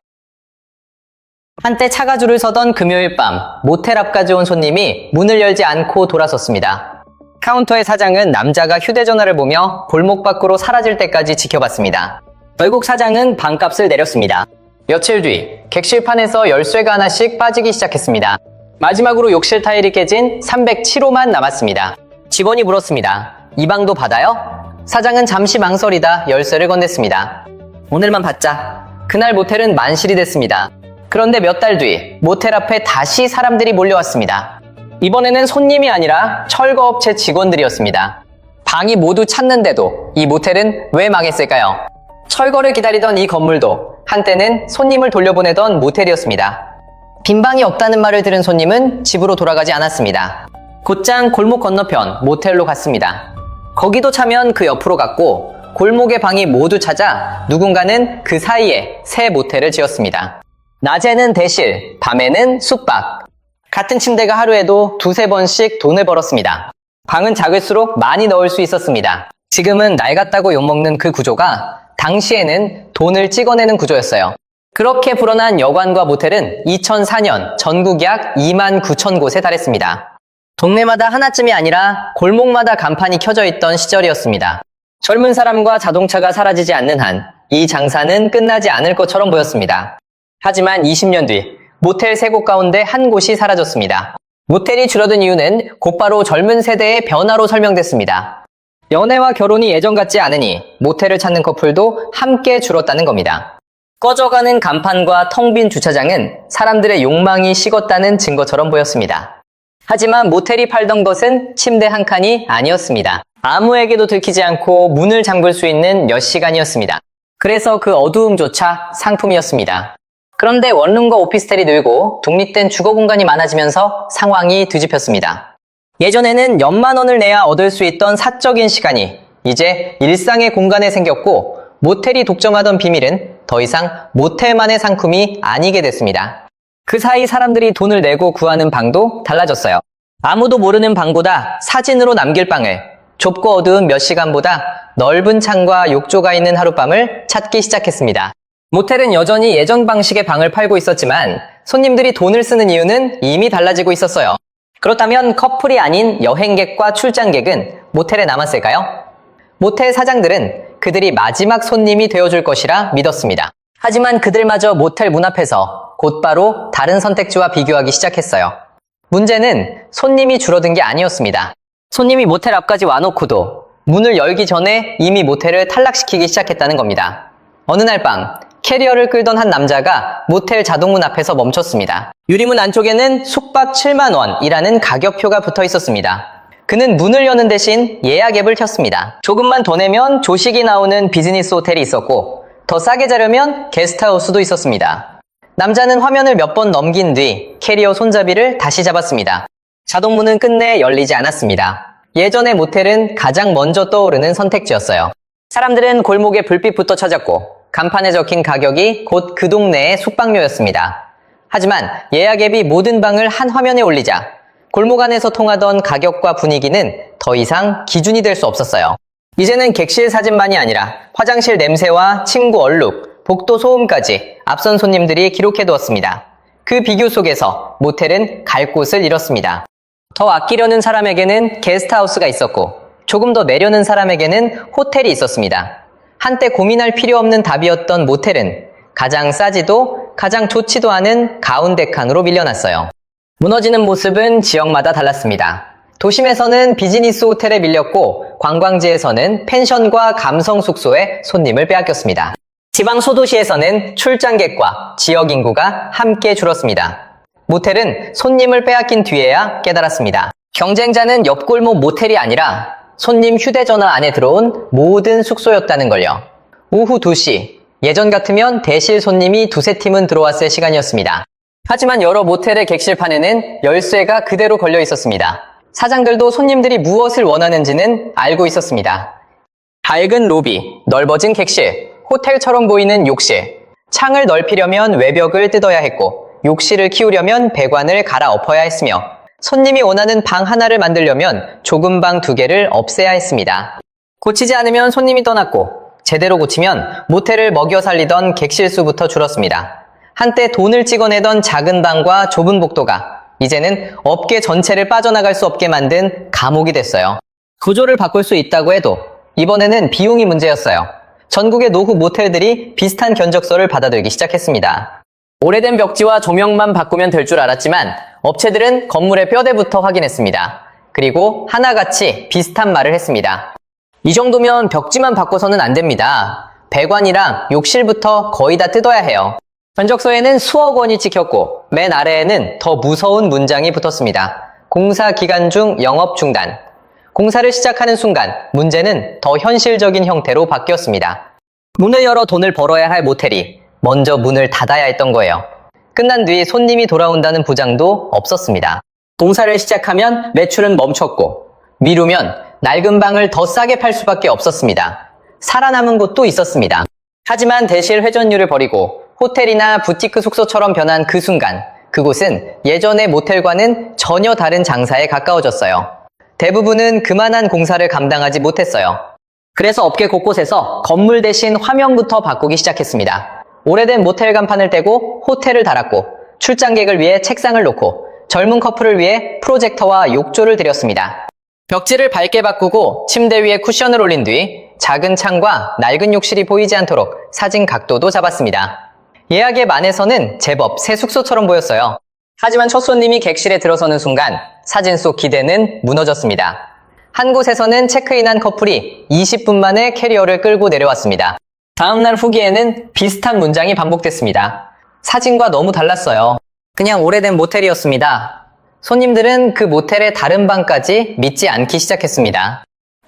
S1: 한때 차가 줄을 서던 금요일 밤, 모텔 앞까지 온 손님이 문을 열지 않고 돌아섰습니다. 카운터의 사장은 남자가 휴대전화를 보며 골목 밖으로 사라질 때까지 지켜봤습니다. 결국 사장은 방값을 내렸습니다. 며칠 뒤, 객실판에서 열쇠가 하나씩 빠지기 시작했습니다. 마지막으로 욕실 타일이 깨진 307호만 남았습니다. 직원이 물었습니다. 이 방도 받아요? 사장은 잠시 망설이다 열쇠를 건넸습니다. 오늘만 받자. 그날 모텔은 만실이 됐습니다. 그런데 몇 달 뒤 모텔 앞에 다시 사람들이 몰려왔습니다. 이번에는 손님이 아니라 철거업체 직원들이었습니다. 방이 모두 찼는데도 이 모텔은 왜 망했을까요? 철거를 기다리던 이 건물도 한때는 손님을 돌려보내던 모텔이었습니다. 빈 방이 없다는 말을 들은 손님은 집으로 돌아가지 않았습니다. 곧장 골목 건너편 모텔로 갔습니다. 거기도 차면 그 옆으로 갔고 골목의 방이 모두 찾아 누군가는 그 사이에 새 모텔을 지었습니다. 낮에는 대실, 밤에는 숙박. 같은 침대가 하루에도 두세 번씩 돈을 벌었습니다. 방은 작을수록 많이 넣을 수 있었습니다. 지금은 낡았다고 욕먹는 그 구조가 당시에는 돈을 찍어내는 구조였어요. 그렇게 불어난 여관과 모텔은 2004년 전국 약 2만 9천 곳에 달했습니다. 동네마다 하나쯤이 아니라 골목마다 간판이 켜져 있던 시절이었습니다. 젊은 사람과 자동차가 사라지지 않는 한 이 장사는 끝나지 않을 것처럼 보였습니다. 하지만 20년 뒤 모텔 3곳 가운데 한 곳이 사라졌습니다. 모텔이 줄어든 이유는 곧바로 젊은 세대의 변화로 설명됐습니다. 연애와 결혼이 예전 같지 않으니 모텔을 찾는 커플도 함께 줄었다는 겁니다. 꺼져가는 간판과 텅 빈 주차장은 사람들의 욕망이 식었다는 증거처럼 보였습니다. 하지만 모텔이 팔던 것은 침대 한 칸이 아니었습니다. 아무에게도 들키지 않고 문을 잠글 수 있는 몇 시간이었습니다. 그래서 그 어두움조차 상품이었습니다. 그런데 원룸과 오피스텔이 늘고 독립된 주거 공간이 많아지면서 상황이 뒤집혔습니다. 예전에는 몇만 원을 내야 얻을 수 있던 사적인 시간이 이제 일상의 공간에 생겼고 모텔이 독점하던 비밀은 더 이상 모텔만의 상품이 아니게 됐습니다. 그 사이 사람들이 돈을 내고 구하는 방도 달라졌어요. 아무도 모르는 방보다 사진으로 남길 방을, 좁고 어두운 몇 시간보다 넓은 창과 욕조가 있는 하룻밤을 찾기 시작했습니다. 모텔은 여전히 예전 방식의 방을 팔고 있었지만 손님들이 돈을 쓰는 이유는 이미 달라지고 있었어요. 그렇다면 커플이 아닌 여행객과 출장객은 모텔에 남았을까요? 모텔 사장들은 그들이 마지막 손님이 되어줄 것이라 믿었습니다. 하지만 그들마저 모텔 문 앞에서 곧바로 다른 선택지와 비교하기 시작했어요. 문제는 손님이 줄어든 게 아니었습니다. 손님이 모텔 앞까지 와놓고도 문을 열기 전에 이미 모텔을 탈락시키기 시작했다는 겁니다. 어느 날 밤 캐리어를 끌던 한 남자가 모텔 자동문 앞에서 멈췄습니다. 유리문 안쪽에는 숙박 7만 원이라는 가격표가 붙어 있었습니다. 그는 문을 여는 대신 예약 앱을 켰습니다. 조금만 더 내면 조식이 나오는 비즈니스 호텔이 있었고 더 싸게 자려면 게스트하우스도 있었습니다. 남자는 화면을 몇 번 넘긴 뒤 캐리어 손잡이를 다시 잡았습니다. 자동문은 끝내 열리지 않았습니다. 예전의 모텔은 가장 먼저 떠오르는 선택지였어요. 사람들은 골목에 불빛부터 찾았고 간판에 적힌 가격이 곧 그 동네의 숙박료였습니다. 하지만 예약 앱이 모든 방을 한 화면에 올리자 골목 안에서 통하던 가격과 분위기는 더 이상 기준이 될 수 없었어요. 이제는 객실 사진만이 아니라 화장실 냄새와 침구 얼룩, 복도 소음까지 앞선 손님들이 기록해두었습니다. 그 비교 속에서 모텔은 갈 곳을 잃었습니다. 더 아끼려는 사람에게는 게스트하우스가 있었고 조금 더 내려는 사람에게는 호텔이 있었습니다. 한때 고민할 필요 없는 답이었던 모텔은 가장 싸지도 가장 좋지도 않은 가운데 칸으로 밀려났어요. 무너지는 모습은 지역마다 달랐습니다. 도심에서는 비즈니스 호텔에 밀렸고 관광지에서는 펜션과 감성 숙소에 손님을 빼앗겼습니다. 지방 소도시에서는 출장객과 지역 인구가 함께 줄었습니다. 모텔은 손님을 빼앗긴 뒤에야 깨달았습니다. 경쟁자는 옆골목 모텔이 아니라 손님 휴대전화 안에 들어온 모든 숙소였다는 걸요. 오후 2시, 예전 같으면 대실 손님이 두세 팀은 들어왔을 시간이었습니다. 하지만 여러 모텔의 객실판에는 열쇠가 그대로 걸려 있었습니다. 사장들도 손님들이 무엇을 원하는지는 알고 있었습니다. 밝은 로비, 넓어진 객실, 호텔처럼 보이는 욕실. 창을 넓히려면 외벽을 뜯어야 했고 욕실을 키우려면 배관을 갈아엎어야 했으며 손님이 원하는 방 하나를 만들려면 좁은 방 2개를 없애야 했습니다. 고치지 않으면 손님이 떠났고 제대로 고치면 모텔을 먹여 살리던 객실 수부터 줄었습니다. 한때 돈을 찍어내던 작은 방과 좁은 복도가 이제는 업계 전체를 빠져나갈 수 없게 만든 감옥이 됐어요. 구조를 바꿀 수 있다고 해도 이번에는 비용이 문제였어요. 전국의 노후 모텔들이 비슷한 견적서를 받아들기 시작했습니다. 오래된 벽지와 조명만 바꾸면 될 줄 알았지만 업체들은 건물의 뼈대부터 확인했습니다. 그리고 하나같이 비슷한 말을 했습니다. 이 정도면 벽지만 바꿔서는 안 됩니다. 배관이랑 욕실부터 거의 다 뜯어야 해요. 견적서에는 수억 원이 찍혔고 맨 아래에는 더 무서운 문장이 붙었습니다. 공사 기간 중 영업 중단. 공사를 시작하는 순간 문제는 더 현실적인 형태로 바뀌었습니다. 문을 열어 돈을 벌어야 할 모텔이 먼저 문을 닫아야 했던 거예요. 끝난 뒤 손님이 돌아온다는 보장도 없었습니다. 공사를 시작하면 매출은 멈췄고 미루면 낡은 방을 더 싸게 팔 수밖에 없었습니다. 살아남은 곳도 있었습니다. 하지만 대실 회전율을 버리고 호텔이나 부티크 숙소처럼 변한 그 순간 그곳은 예전의 모텔과는 전혀 다른 장사에 가까워졌어요. 대부분은 그만한 공사를 감당하지 못했어요. 그래서 업계 곳곳에서 건물 대신 화면부터 바꾸기 시작했습니다. 오래된 모텔 간판을 떼고 호텔을 달았고 출장객을 위해 책상을 놓고 젊은 커플을 위해 프로젝터와 욕조를 들였습니다. 벽지를 밝게 바꾸고 침대 위에 쿠션을 올린 뒤 작은 창과 낡은 욕실이 보이지 않도록 사진 각도도 잡았습니다. 예약앱 안에서는 제법 새 숙소처럼 보였어요. 하지만 첫 손님이 객실에 들어서는 순간 사진 속 기대는 무너졌습니다. 한 곳에서는 체크인한 커플이 20분 만에 캐리어를 끌고 내려왔습니다. 다음날 후기에는 비슷한 문장이 반복됐습니다. 사진과 너무 달랐어요. 그냥 오래된 모텔이었습니다. 손님들은 그 모텔의 다른 방까지 믿지 않기 시작했습니다.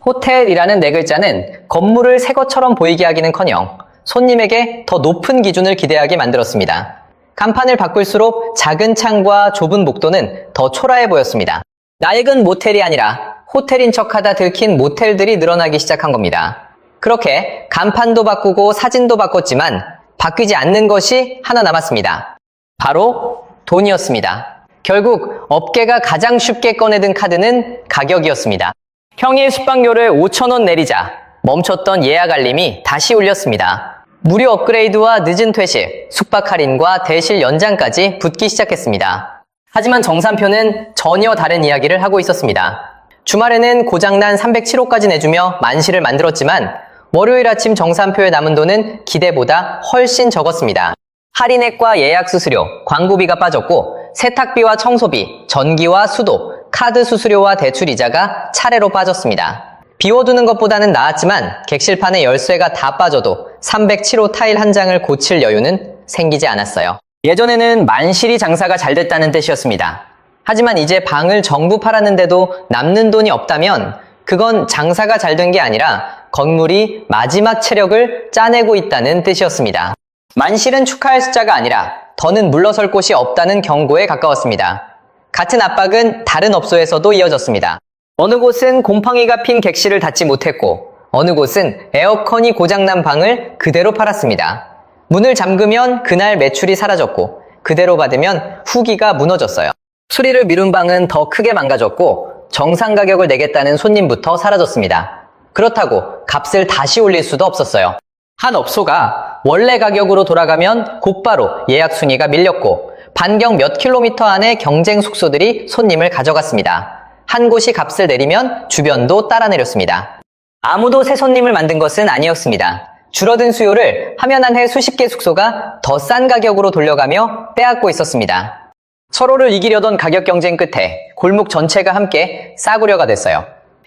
S1: 호텔이라는 네 글자는 건물을 새 것처럼 보이게 하기는커녕 손님에게 더 높은 기준을 기대하게 만들었습니다. 간판을 바꿀수록 작은 창과 좁은 복도는 더 초라해 보였습니다. 낡은 모텔이 아니라 호텔인 척하다 들킨 모텔들이 늘어나기 시작한 겁니다. 그렇게 간판도 바꾸고 사진도 바꿨지만 바뀌지 않는 것이 하나 남았습니다. 바로 돈이었습니다. 결국 업계가 가장 쉽게 꺼내든 카드는 가격이었습니다. 평일 숙박료를 5,000원 내리자 멈췄던 예약 알림이 다시 울렸습니다. 무료 업그레이드와 늦은 퇴실, 숙박 할인과 대실 연장까지 붙기 시작했습니다. 하지만 정산표는 전혀 다른 이야기를 하고 있었습니다. 주말에는 고장난 307호까지 내주며 만시를 만들었지만 월요일 아침 정산표에 남은 돈은 기대보다 훨씬 적었습니다. 할인액과 예약 수수료, 광고비가 빠졌고 세탁비와 청소비, 전기와 수도, 카드 수수료와 대출 이자가 차례로 빠졌습니다. 비워두는 것보다는 나았지만 객실판에 열쇠가 다 빠져도 307호 타일 한 장을 고칠 여유는 생기지 않았어요. 예전에는 만실이 장사가 잘 됐다는 뜻이었습니다. 하지만 이제 방을 전부 팔았는데도 남는 돈이 없다면 그건 장사가 잘 된 게 아니라 건물이 마지막 체력을 짜내고 있다는 뜻이었습니다. 만실은 축하할 숫자가 아니라 더는 물러설 곳이 없다는 경고에 가까웠습니다. 같은 압박은 다른 업소에서도 이어졌습니다. 어느 곳은 곰팡이가 핀 객실을 닫지 못했고 어느 곳은 에어컨이 고장난 방을 그대로 팔았습니다. 문을 잠그면 그날 매출이 사라졌고 그대로 받으면 후기가 무너졌어요. 수리를 미룬 방은 더 크게 망가졌고 정상 가격을 내겠다는 손님부터 사라졌습니다. 그렇다고 값을 다시 올릴 수도 없었어요. 한 업소가 원래 가격으로 돌아가면 곧바로 예약 순위가 밀렸고 반경 몇 킬로미터 안에 경쟁 숙소들이 손님을 가져갔습니다. 한 곳이 값을 내리면 주변도 따라 내렸습니다. 아무도 새 손님을 만든 것은 아니었습니다. 줄어든 수요를 하면 한 해 수십 개 숙소가 더 싼 가격으로 돌려가며 빼앗고 있었습니다. 서로를 이기려던 가격 경쟁 끝에 골목 전체가 함께 싸구려가 됐어요.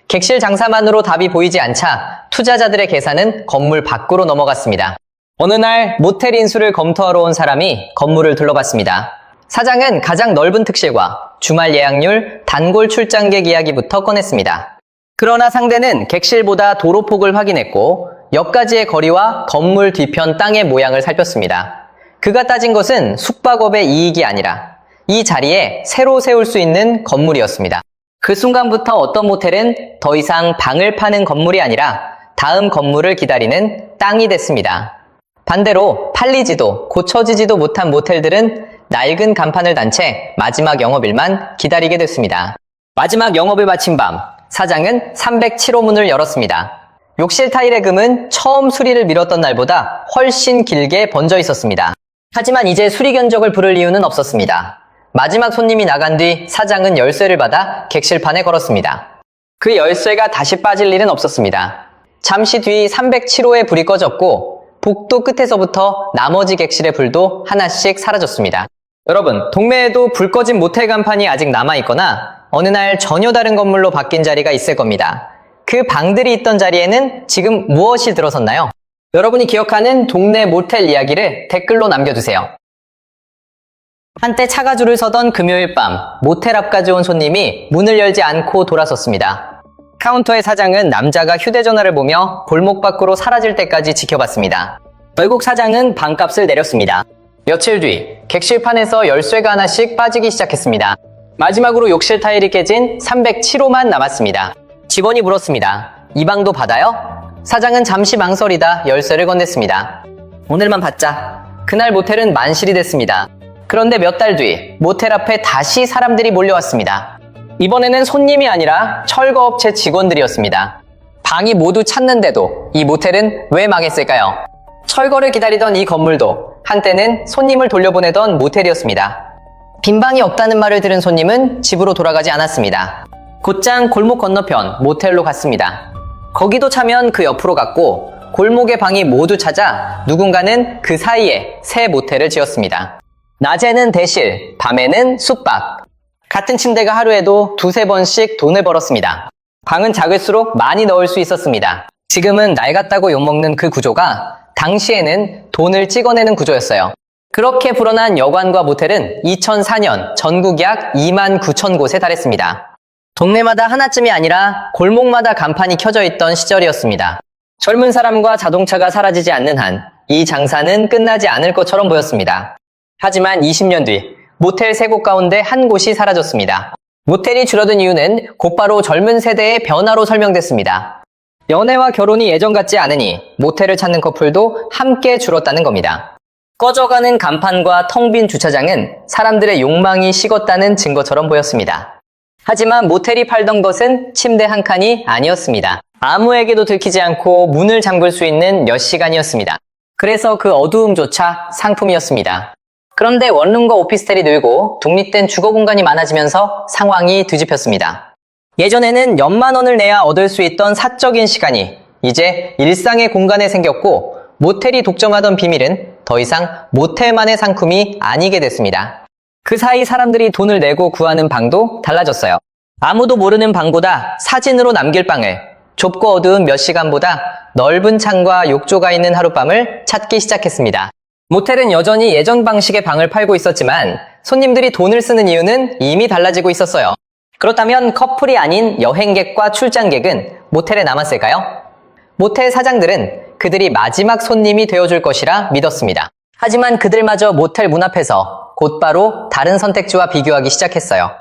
S1: 객실 장사만으로 답이 보이지 않자 투자자들의 계산은 건물 밖으로 넘어갔습니다. 어느 날 모텔 인수를 검토하러 온 사람이 건물을 둘러봤습니다. 사장은 가장 넓은 특실과 주말 예약률, 단골 출장객 이야기부터 꺼냈습니다. 그러나 상대는 객실보다 도로폭을 확인했고 옆가지의 거리와 건물 뒤편 땅의 모양을 살폈습니다. 그가 따진 것은 숙박업의 이익이 아니라 이 자리에 새로 세울 수 있는 건물이었습니다. 그 순간부터 어떤 모텔은 더 이상 방을 파는 건물이 아니라 다음 건물을 기다리는 땅이 됐습니다. 반대로 팔리지도 고쳐지지도 못한 모텔들은 낡은 간판을 단 채 마지막 영업일만 기다리게 됐습니다. 마지막 영업을 마친 밤, 사장은 307호 문을 열었습니다. 욕실 타일의 금은 처음 수리를 미뤘던 날보다 훨씬 길게 번져 있었습니다. 하지만 이제 수리 견적을 부를 이유는 없었습니다. 마지막 손님이 나간 뒤 사장은 열쇠를 받아 객실판에 걸었습니다. 그 열쇠가 다시 빠질 일은 없었습니다. 잠시 뒤 307호의 불이 꺼졌고 복도 끝에서부터 나머지 객실의 불도 하나씩 사라졌습니다. 여러분, 동네에도 불 꺼진 모텔 간판이 아직 남아있거나 어느 날 전혀 다른 건물로 바뀐 자리가 있을 겁니다. 그 방들이 있던 자리에는 지금 무엇이 들어섰나요? 여러분이 기억하는 동네 모텔 이야기를 댓글로 남겨주세요. 한때 차가 줄을 서던 금요일 밤, 모텔 앞까지 온 손님이 문을 열지 않고 돌아섰습니다. 카운터의 사장은 남자가 휴대전화를 보며 골목 밖으로 사라질 때까지 지켜봤습니다. 결국 사장은 방값을 내렸습니다. 며칠 뒤, 객실판에서 열쇠가 하나씩 빠지기 시작했습니다. 마지막으로 욕실 타일이 깨진 307호만 남았습니다. 직원이 물었습니다. 이 방도 받아요? 사장은 잠시 망설이다 열쇠를 건넸습니다. 오늘만 받자. 그날 모텔은 만실이 됐습니다. 그런데 몇 달 뒤 모텔 앞에 다시 사람들이 몰려왔습니다. 이번에는 손님이 아니라 철거업체 직원들이었습니다. 방이 모두 찼는데도 이 모텔은 왜 망했을까요? 철거를 기다리던 이 건물도 한때는 손님을 돌려보내던 모텔이었습니다. 빈 방이 없다는 말을 들은 손님은 집으로 돌아가지 않았습니다. 곧장 골목 건너편 모텔로 갔습니다. 거기도 차면 그 옆으로 갔고 골목의 방이 모두 찾아 누군가는 그 사이에 새 모텔을 지었습니다. 낮에는 대실, 밤에는 숙박. 같은 침대가 하루에도 두세 번씩 돈을 벌었습니다. 방은 작을수록 많이 넣을 수 있었습니다. 지금은 낡았다고 욕먹는 그 구조가 당시에는 돈을 찍어내는 구조였어요. 그렇게 불어난 여관과 모텔은 2004년 전국 약 2만 9천 곳에 달했습니다. 동네마다 하나쯤이 아니라 골목마다 간판이 켜져 있던 시절이었습니다. 젊은 사람과 자동차가 사라지지 않는 한 이 장사는 끝나지 않을 것처럼 보였습니다. 하지만 20년 뒤 모텔 3곳 가운데 한 곳이 사라졌습니다. 모텔이 줄어든 이유는 곧바로 젊은 세대의 변화로 설명됐습니다. 연애와 결혼이 예전 같지 않으니 모텔을 찾는 커플도 함께 줄었다는 겁니다. 꺼져가는 간판과 텅 빈 주차장은 사람들의 욕망이 식었다는 증거처럼 보였습니다. 하지만 모텔이 팔던 것은 침대 한 칸이 아니었습니다. 아무에게도 들키지 않고 문을 잠글 수 있는 몇 시간이었습니다. 그래서 그 어두움조차 상품이었습니다. 그런데 원룸과 오피스텔이 늘고 독립된 주거 공간이 많아지면서 상황이 뒤집혔습니다. 예전에는 몇만 원을 내야 얻을 수 있던 사적인 시간이 이제 일상의 공간에 생겼고 모텔이 독점하던 비밀은 더 이상 모텔만의 상품이 아니게 됐습니다. 그 사이 사람들이 돈을 내고 구하는 방도 달라졌어요. 아무도 모르는 방보다 사진으로 남길 방을, 좁고 어두운 몇 시간보다 넓은 창과 욕조가 있는 하룻밤을 찾기 시작했습니다. 모텔은 여전히 예전 방식의 방을 팔고 있었지만 손님들이 돈을 쓰는 이유는 이미 달라지고 있었어요. 그렇다면 커플이 아닌 여행객과 출장객은 모텔에 남았을까요? 모텔 사장들은 그들이 마지막 손님이 되어줄 것이라 믿었습니다. 하지만 그들마저 모텔 문 앞에서 곧바로 다른 선택지와 비교하기 시작했어요.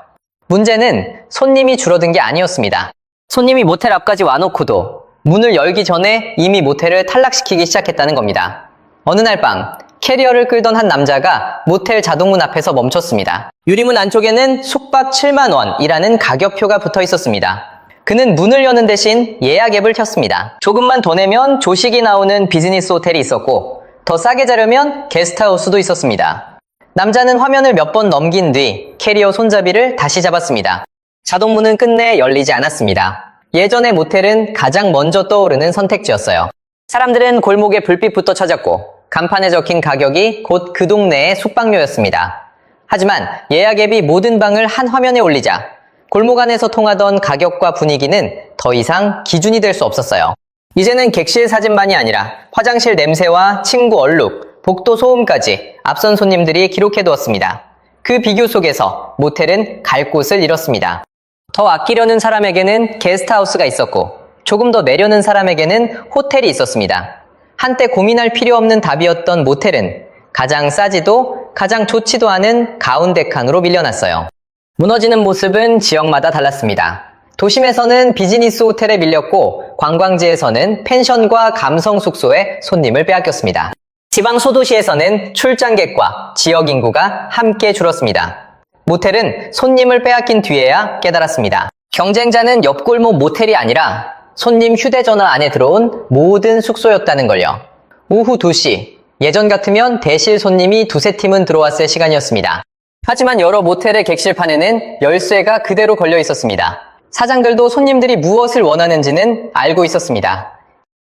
S1: 문제는 손님이 줄어든 게 아니었습니다. 손님이 모텔 앞까지 와놓고도 문을 열기 전에 이미 모텔을 탈락시키기 시작했다는 겁니다. 어느 날 밤 캐리어를 끌던 한 남자가 모텔 자동문 앞에서 멈췄습니다. 유리문 안쪽에는 숙박 7만 원이라는 가격표가 붙어 있었습니다. 그는 문을 여는 대신 예약 앱을 켰습니다. 조금만 더 내면 조식이 나오는 비즈니스 호텔이 있었고 더 싸게 자려면 게스트하우스도 있었습니다. 남자는 화면을 몇 번 넘긴 뒤 캐리어 손잡이를 다시 잡았습니다. 자동문은 끝내 열리지 않았습니다. 예전의 모텔은 가장 먼저 떠오르는 선택지였어요. 사람들은 골목에 불빛부터 찾았고 간판에 적힌 가격이 곧 그 동네의 숙박료였습니다. 하지만 예약 앱이 모든 방을 한 화면에 올리자 골목 안에서 통하던 가격과 분위기는 더 이상 기준이 될 수 없었어요. 이제는 객실 사진만이 아니라 화장실 냄새와 침구 얼룩, 복도 소음까지 앞선 손님들이 기록해두었습니다. 그 비교 속에서 모텔은 갈 곳을 잃었습니다. 더 아끼려는 사람에게는 게스트하우스가 있었고 조금 더 내려는 사람에게는 호텔이 있었습니다. 한때 고민할 필요 없는 답이었던 모텔은 가장 싸지도 가장 좋지도 않은 가운데 칸으로 밀려났어요. 무너지는 모습은 지역마다 달랐습니다. 도심에서는 비즈니스 호텔에 밀렸고 관광지에서는 펜션과 감성 숙소에 손님을 빼앗겼습니다. 지방 소도시에서는 출장객과 지역 인구가 함께 줄었습니다. 모텔은 손님을 빼앗긴 뒤에야 깨달았습니다. 경쟁자는 옆골목 모텔이 아니라 손님 휴대전화 안에 들어온 모든 숙소였다는 걸요. 오후 2시, 예전 같으면 대실 손님이 두세 팀은 들어왔을 시간이었습니다. 하지만 여러 모텔의 객실판에는 열쇠가 그대로 걸려 있었습니다. 사장들도 손님들이 무엇을 원하는지는 알고 있었습니다.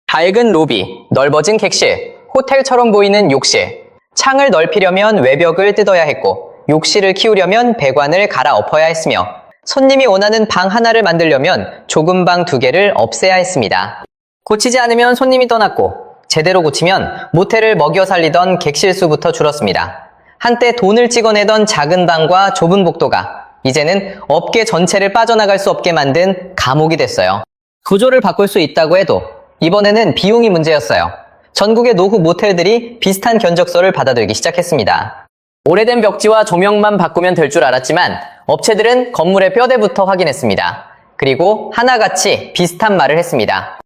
S1: 밝은 로비, 넓어진 객실, 호텔처럼 보이는 욕실. 창을 넓히려면 외벽을 뜯어야 했고 욕실을 키우려면 배관을 갈아엎어야 했으며 손님이 원하는 방 하나를 만들려면 좁은 방 2개를 없애야 했습니다. 고치지 않으면 손님이 떠났고 제대로 고치면 모텔을 먹여 살리던 객실 수부터 줄었습니다. 한때 돈을 찍어내던 작은 방과 좁은 복도가 이제는 업계 전체를 빠져나갈 수 없게 만든 감옥이 됐어요. 구조를 바꿀 수 있다고 해도 이번에는 비용이 문제였어요. 전국의 노후 모텔들이 비슷한 견적서를 받아들기 시작했습니다. 오래된 벽지와 조명만 바꾸면 될 줄 알았지만 업체들은 건물의 뼈대부터 확인했습니다. 그리고 하나같이 비슷한 말을 했습니다.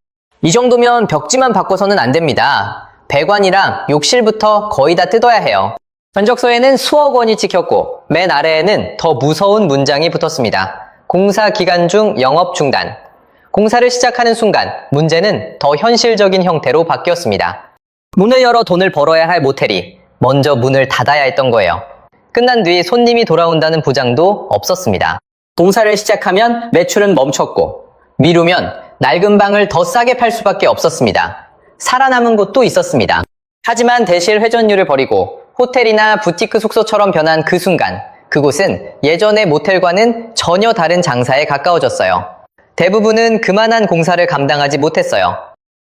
S1: 이 정도면 벽지만 바꿔서는 안 됩니다. 배관이랑 욕실부터 거의 다 뜯어야 해요. 견적서에는 수억 원이 찍혔고 맨 아래에는 더 무서운 문장이 붙었습니다. 공사 기간 중 영업 중단. 공사를 시작하는 순간 문제는 더 현실적인 형태로 바뀌었습니다. 문을 열어 돈을 벌어야 할 모텔이 먼저 문을 닫아야 했던 거예요. 끝난 뒤 손님이 돌아온다는 보장도 없었습니다. 공사를 시작하면 매출은 멈췄고 미루면 낡은 방을 더 싸게 팔 수밖에 없었습니다. 살아남은 곳도 있었습니다. 하지만 대실 회전율을 버리고 호텔이나 부티크 숙소처럼 변한 그 순간 그곳은 예전의 모텔과는 전혀 다른 장사에 가까워졌어요. 대부분은 그만한 공사를 감당하지 못했어요.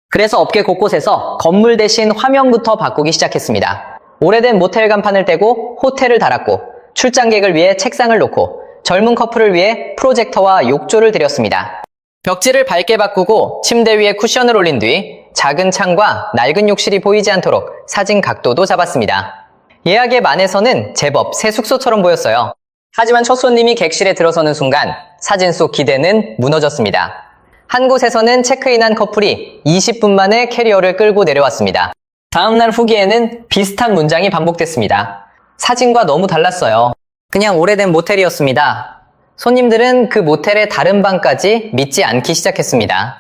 S1: 그래서 업계 곳곳에서 건물 대신 화면부터 바꾸기 시작했습니다. 오래된 모텔 간판을 떼고 호텔을 달았고 출장객을 위해 책상을 놓고 젊은 커플을 위해 프로젝터와 욕조를 들였습니다. 벽지를 밝게 바꾸고 침대 위에 쿠션을 올린 뒤 작은 창과 낡은 욕실이 보이지 않도록 사진 각도도 잡았습니다. 예약앱 안에서는 제법 새 숙소처럼 보였어요. 하지만 첫 손님이 객실에 들어서는 순간 사진 속 기대는 무너졌습니다. 한 곳에서는 체크인한 커플이 20분 만에 캐리어를 끌고 내려왔습니다. 다음날 후기에는 비슷한 문장이 반복됐습니다. 사진과 너무 달랐어요. 그냥 오래된 모텔이었습니다. 손님들은 그 모텔의 다른 방까지 믿지 않기 시작했습니다.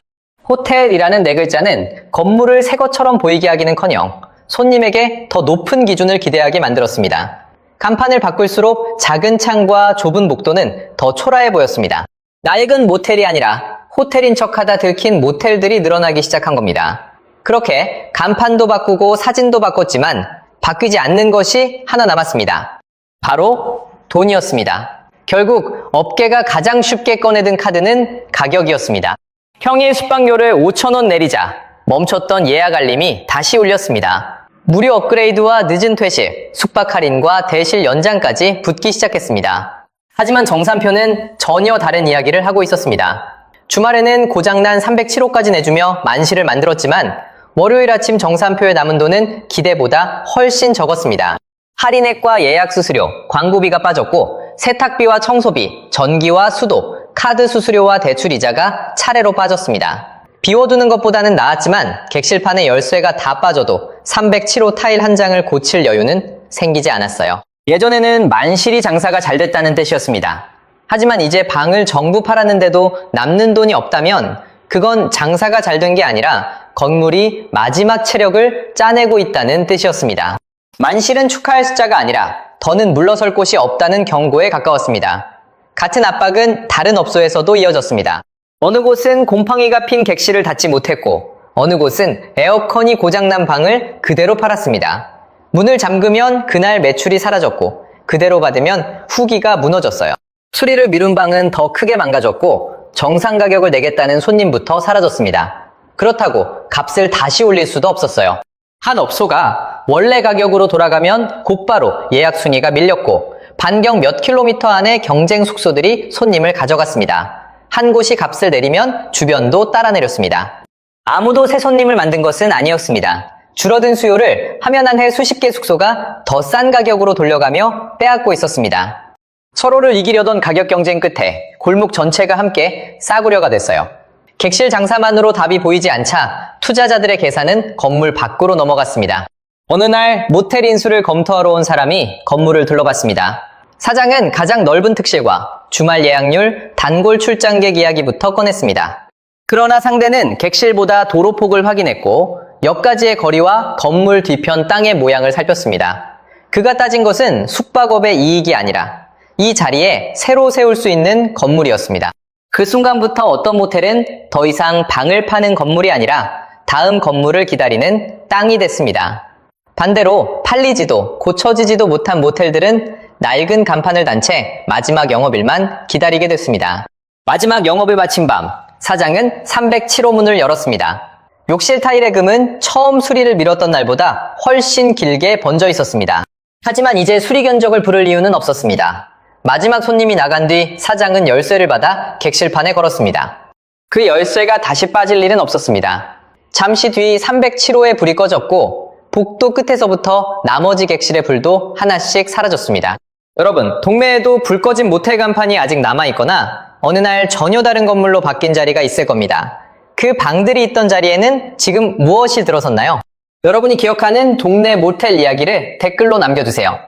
S1: 호텔이라는 네 글자는 건물을 새 것처럼 보이게 하기는커녕 손님에게 더 높은 기준을 기대하게 만들었습니다. 간판을 바꿀수록 작은 창과 좁은 복도는 더 초라해 보였습니다. 낡은 모텔이 아니라 호텔인 척하다 들킨 모텔들이 늘어나기 시작한 겁니다. 그렇게 간판도 바꾸고 사진도 바꿨지만 바뀌지 않는 것이 하나 남았습니다. 바로 돈이었습니다. 결국 업계가 가장 쉽게 꺼내든 카드는 가격이었습니다. 평일 숙박료를 5,000원 내리자 멈췄던 예약 알림이 다시 울렸습니다. 무료 업그레이드와 늦은 퇴실, 숙박 할인과 대실 연장까지 붙기 시작했습니다. 하지만 정산표는 전혀 다른 이야기를 하고 있었습니다. 주말에는 고장난 307호까지 내주며 만시를 만들었지만 월요일 아침 정산표에 남은 돈은 기대보다 훨씬 적었습니다. 할인액과 예약 수수료, 광고비가 빠졌고 세탁비와 청소비, 전기와 수도, 카드 수수료와 대출 이자가 차례로 빠졌습니다. 비워두는 것보다는 나았지만 객실판에 열쇠가 다 빠져도 307호 타일 한 장을 고칠 여유는 생기지 않았어요. 예전에는 만실이 장사가 잘 됐다는 뜻이었습니다. 하지만 이제 방을 전부 팔았는데도 남는 돈이 없다면 그건 장사가 잘 된 게 아니라 건물이 마지막 체력을 짜내고 있다는 뜻이었습니다. 만실은 축하할 숫자가 아니라 더는 물러설 곳이 없다는 경고에 가까웠습니다. 같은 압박은 다른 업소에서도 이어졌습니다. 어느 곳은 곰팡이가 핀 객실을 닫지 못했고 어느 곳은 에어컨이 고장난 방을 그대로 팔았습니다. 문을 잠그면 그날 매출이 사라졌고 그대로 받으면 후기가 무너졌어요. 수리를 미룬 방은 더 크게 망가졌고 정상 가격을 내겠다는 손님부터 사라졌습니다. 그렇다고 값을 다시 올릴 수도 없었어요. 한 업소가 원래 가격으로 돌아가면 곧바로 예약 순위가 밀렸고 반경 몇 킬로미터 안에 경쟁 숙소들이 손님을 가져갔습니다. 한 곳이 값을 내리면 주변도 따라 내렸습니다. 아무도 새 손님을 만든 것은 아니었습니다. 줄어든 수요를 하면 한 해 수십 개 숙소가 더 싼 가격으로 돌려가며 빼앗고 있었습니다. 서로를 이기려던 가격 경쟁 끝에 골목 전체가 함께 싸구려가 됐어요. 객실 장사만으로 답이 보이지 않자 투자자들의 계산은 건물 밖으로 넘어갔습니다. 어느 날 모텔 인수를 검토하러 온 사람이 건물을 둘러봤습니다. 사장은 가장 넓은 특실과 주말 예약률, 단골 출장객 이야기부터 꺼냈습니다. 그러나 상대는 객실보다 도로폭을 확인했고 역까지의 거리와 건물 뒤편 땅의 모양을 살폈습니다. 그가 따진 것은 숙박업의 이익이 아니라 이 자리에 새로 세울 수 있는 건물이었습니다. 그 순간부터 어떤 모텔은 더 이상 방을 파는 건물이 아니라 다음 건물을 기다리는 땅이 됐습니다. 반대로 팔리지도 고쳐지지도 못한 모텔들은 낡은 간판을 단 채 마지막 영업일만 기다리게 됐습니다. 마지막 영업을 마친 밤, 사장은 307호 문을 열었습니다. 욕실 타일의 금은 처음 수리를 미뤘던 날보다 훨씬 길게 번져 있었습니다. 하지만 이제 수리 견적을 부를 이유는 없었습니다. 마지막 손님이 나간 뒤 사장은 열쇠를 받아 객실판에 걸었습니다. 그 열쇠가 다시 빠질 일은 없었습니다. 잠시 뒤 307호의 불이 꺼졌고 복도 끝에서부터 나머지 객실의 불도 하나씩 사라졌습니다. 여러분, 동네에도 불 꺼진 모텔 간판이 아직 남아있거나 어느 날 전혀 다른 건물로 바뀐 자리가 있을 겁니다. 그 방들이 있던 자리에는 지금 무엇이 들어섰나요? 여러분이 기억하는 동네 모텔 이야기를 댓글로 남겨주세요.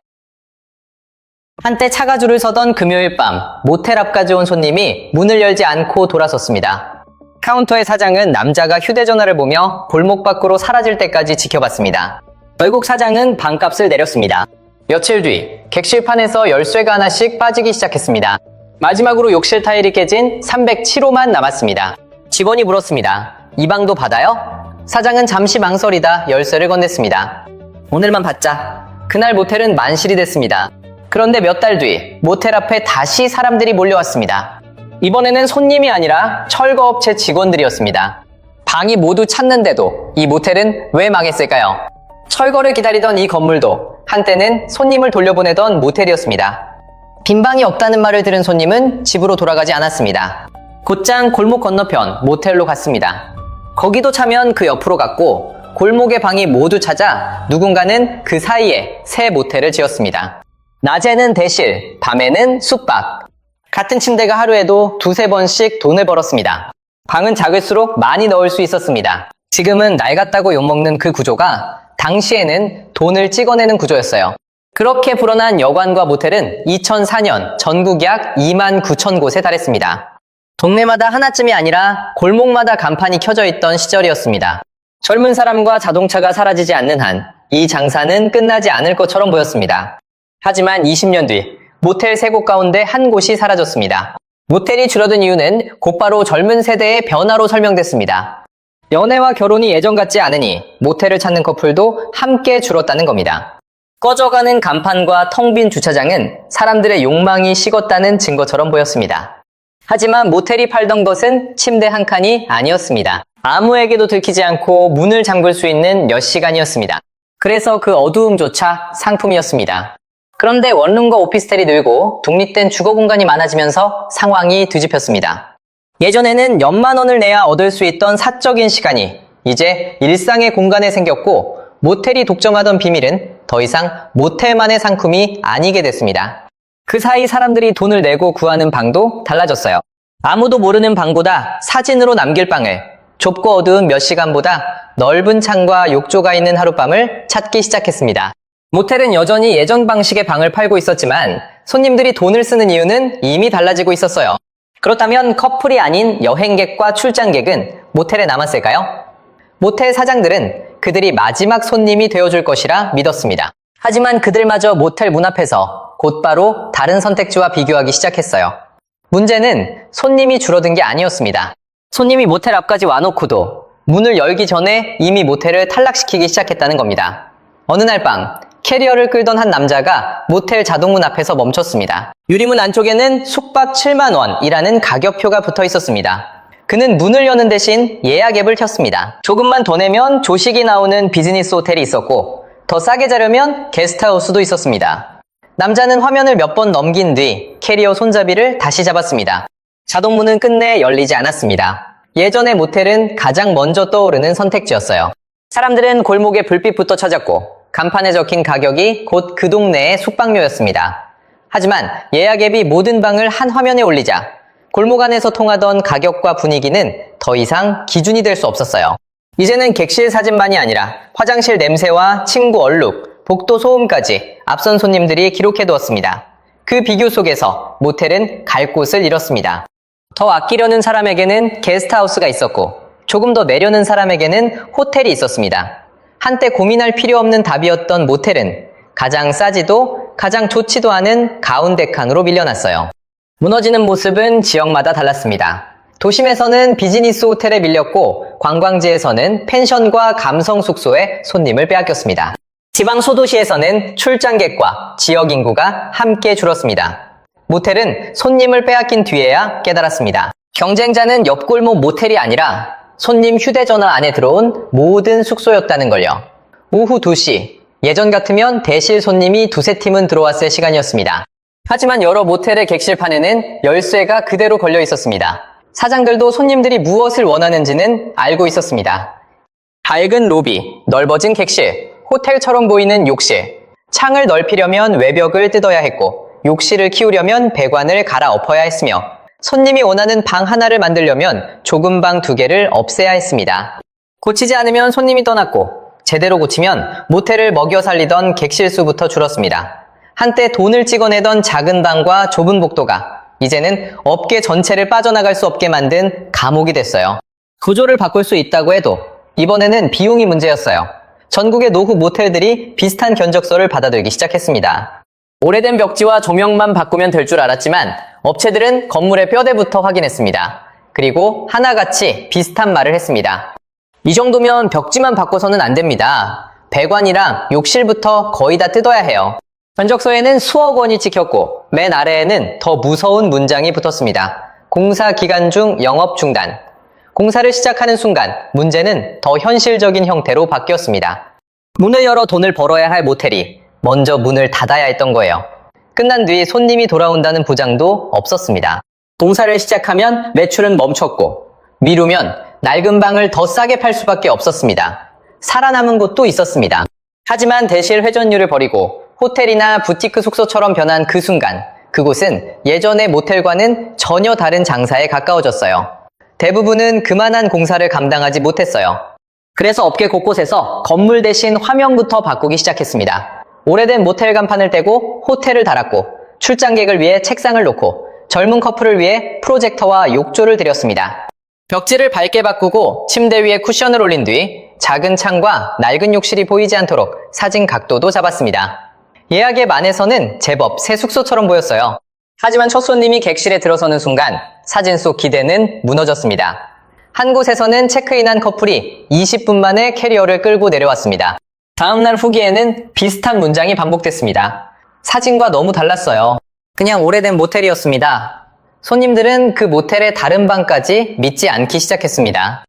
S1: 한때 차가 줄을 서던 금요일 밤, 모텔 앞까지 온 손님이 문을 열지 않고 돌아섰습니다. 카운터의 사장은 남자가 휴대전화를 보며 골목 밖으로 사라질 때까지 지켜봤습니다. 결국 사장은 방값을 내렸습니다. 며칠 뒤, 객실판에서 열쇠가 하나씩 빠지기 시작했습니다. 마지막으로 욕실 타일이 깨진 307호만 남았습니다. 직원이 물었습니다. 이 방도 받아요? 사장은 잠시 망설이다 열쇠를 건넸습니다. 오늘만 받자. 그날 모텔은 만실이 됐습니다. 그런데 몇 달 뒤 모텔 앞에 다시 사람들이 몰려왔습니다. 이번에는 손님이 아니라 철거업체 직원들이었습니다. 방이 모두 찼는데도 이 모텔은 왜 망했을까요? 철거를 기다리던 이 건물도 한때는 손님을 돌려보내던 모텔이었습니다. 빈 방이 없다는 말을 들은 손님은 집으로 돌아가지 않았습니다. 곧장 골목 건너편 모텔로 갔습니다. 거기도 차면 그 옆으로 갔고 골목의 방이 모두 찾아 누군가는 그 사이에 새 모텔을 지었습니다. 낮에는 대실, 밤에는 숙박. 같은 침대가 하루에도 두세 번씩 돈을 벌었습니다. 방은 작을수록 많이 넣을 수 있었습니다. 지금은 낡았다고 욕먹는 그 구조가 당시에는 돈을 찍어내는 구조였어요. 그렇게 불어난 여관과 모텔은 2004년 전국 약 2만 9천 곳에 달했습니다. 동네마다 하나쯤이 아니라 골목마다 간판이 켜져 있던 시절이었습니다. 젊은 사람과 자동차가 사라지지 않는 한 이 장사는 끝나지 않을 것처럼 보였습니다. 하지만 20년 뒤 모텔 3곳 가운데 한 곳이 사라졌습니다. 모텔이 줄어든 이유는 곧바로 젊은 세대의 변화로 설명됐습니다. 연애와 결혼이 예전 같지 않으니 모텔을 찾는 커플도 함께 줄었다는 겁니다. 꺼져가는 간판과 텅 빈 주차장은 사람들의 욕망이 식었다는 증거처럼 보였습니다. 하지만 모텔이 팔던 것은 침대 한 칸이 아니었습니다. 아무에게도 들키지 않고 문을 잠글 수 있는 몇 시간이었습니다. 그래서 그 어두움조차 상품이었습니다. 그런데 원룸과 오피스텔이 늘고 독립된 주거 공간이 많아지면서 상황이 뒤집혔습니다. 예전에는 몇만 원을 내야 얻을 수 있던 사적인 시간이 이제 일상의 공간에 생겼고 모텔이 독점하던 비밀은 더 이상 모텔만의 상품이 아니게 됐습니다. 그 사이 사람들이 돈을 내고 구하는 방도 달라졌어요. 아무도 모르는 방보다 사진으로 남길 방을, 좁고 어두운 몇 시간보다 넓은 창과 욕조가 있는 하룻밤을 찾기 시작했습니다. 모텔은 여전히 예전 방식의 방을 팔고 있었지만 손님들이 돈을 쓰는 이유는 이미 달라지고 있었어요. 그렇다면 커플이 아닌 여행객과 출장객은 모텔에 남았을까요? 모텔 사장들은 그들이 마지막 손님이 되어줄 것이라 믿었습니다. 하지만 그들마저 모텔 문 앞에서 곧바로 다른 선택지와 비교하기 시작했어요. 문제는 손님이 줄어든 게 아니었습니다. 손님이 모텔 앞까지 와놓고도 문을 열기 전에 이미 모텔을 탈락시키기 시작했다는 겁니다. 어느 날 밤 캐리어를 끌던 한 남자가 모텔 자동문 앞에서 멈췄습니다. 유리문 안쪽에는 숙박 7만 원이라는 가격표가 붙어 있었습니다. 그는 문을 여는 대신 예약 앱을 켰습니다. 조금만 더 내면 조식이 나오는 비즈니스 호텔이 있었고 더 싸게 자려면 게스트하우스도 있었습니다. 남자는 화면을 몇 번 넘긴 뒤 캐리어 손잡이를 다시 잡았습니다. 자동문은 끝내 열리지 않았습니다. 예전의 모텔은 가장 먼저 떠오르는 선택지였어요. 사람들은 골목의 불빛부터 찾았고 간판에 적힌 가격이 곧 그 동네의 숙박료였습니다. 하지만 예약 앱이 모든 방을 한 화면에 올리자 골목 안에서 통하던 가격과 분위기는 더 이상 기준이 될 수 없었어요. 이제는 객실 사진만이 아니라 화장실 냄새와 침구 얼룩, 복도 소음까지 앞선 손님들이 기록해두었습니다. 그 비교 속에서 모텔은 갈 곳을 잃었습니다. 더 아끼려는 사람에게는 게스트하우스가 있었고 조금 더 내려는 사람에게는 호텔이 있었습니다. 한때 고민할 필요 없는 답이었던 모텔은 가장 싸지도 가장 좋지도 않은 가운데 칸으로 밀려났어요. 무너지는 모습은 지역마다 달랐습니다. 도심에서는 비즈니스 호텔에 밀렸고 관광지에서는 펜션과 감성 숙소에 손님을 빼앗겼습니다. 지방 소도시에서는 출장객과 지역 인구가 함께 줄었습니다. 모텔은 손님을 빼앗긴 뒤에야 깨달았습니다. 경쟁자는 옆골목 모텔이 아니라 손님 휴대전화 안에 들어온 모든 숙소였다는 걸요. 오후 2시, 예전 같으면 대실 손님이 두세 팀은 들어왔을 시간이었습니다. 하지만 여러 모텔의 객실판에는 열쇠가 그대로 걸려 있었습니다. 사장들도 손님들이 무엇을 원하는지는 알고 있었습니다. 밝은 로비, 넓어진 객실, 호텔처럼 보이는 욕실, 창을 넓히려면 외벽을 뜯어야 했고 욕실을 키우려면 배관을 갈아엎어야 했으며 손님이 원하는 방 하나를 만들려면 좁은 방 2개를 없애야 했습니다. 고치지 않으면 손님이 떠났고 제대로 고치면 모텔을 먹여 살리던 객실 수부터 줄었습니다. 한때 돈을 찍어내던 작은 방과 좁은 복도가 이제는 업계 전체를 빠져나갈 수 없게 만든 감옥이 됐어요. 구조를 바꿀 수 있다고 해도 이번에는 비용이 문제였어요. 전국의 노후 모텔들이 비슷한 견적서를 받아들기 시작했습니다. 오래된 벽지와 조명만 바꾸면 될 줄 알았지만 업체들은 건물의 뼈대부터 확인했습니다. 그리고 하나같이 비슷한 말을 했습니다. 이 정도면 벽지만 바꿔서는 안 됩니다. 배관이랑 욕실부터 거의 다 뜯어야 해요. 견적서에는 수억 원이 찍혔고 맨 아래에는 더 무서운 문장이 붙었습니다. 공사 기간 중 영업 중단. 공사를 시작하는 순간 문제는 더 현실적인 형태로 바뀌었습니다. 문을 열어 돈을 벌어야 할 모텔이 먼저 문을 닫아야 했던 거예요. 끝난 뒤 손님이 돌아온다는 보장도 없었습니다. 공사를 시작하면 매출은 멈췄고 미루면 낡은 방을 더 싸게 팔 수밖에 없었습니다. 살아남은 곳도 있었습니다. 하지만 대실 회전율을 버리고 호텔이나 부티크 숙소처럼 변한 그 순간 그곳은 예전의 모텔과는 전혀 다른 장사에 가까워졌어요. 대부분은 그만한 공사를 감당하지 못했어요. 그래서 업계 곳곳에서 건물 대신 화면부터 바꾸기 시작했습니다. 오래된 모텔 간판을 떼고 호텔을 달았고 출장객을 위해 책상을 놓고 젊은 커플을 위해 프로젝터와 욕조를 들였습니다. 벽지를 밝게 바꾸고 침대 위에 쿠션을 올린 뒤 작은 창과 낡은 욕실이 보이지 않도록 사진 각도도 잡았습니다. 예약의 만에서는 제법 새 숙소처럼 보였어요. 하지만 첫 손님이 객실에 들어서는 순간 사진 속 기대는 무너졌습니다. 한 곳에서는 체크인한 커플이 20분 만에 캐리어를 끌고 내려왔습니다. 다음날 후기에는 비슷한 문장이 반복됐습니다. 사진과 너무 달랐어요. 그냥 오래된 모텔이었습니다. 손님들은 그 모텔의 다른 방까지 믿지 않기 시작했습니다.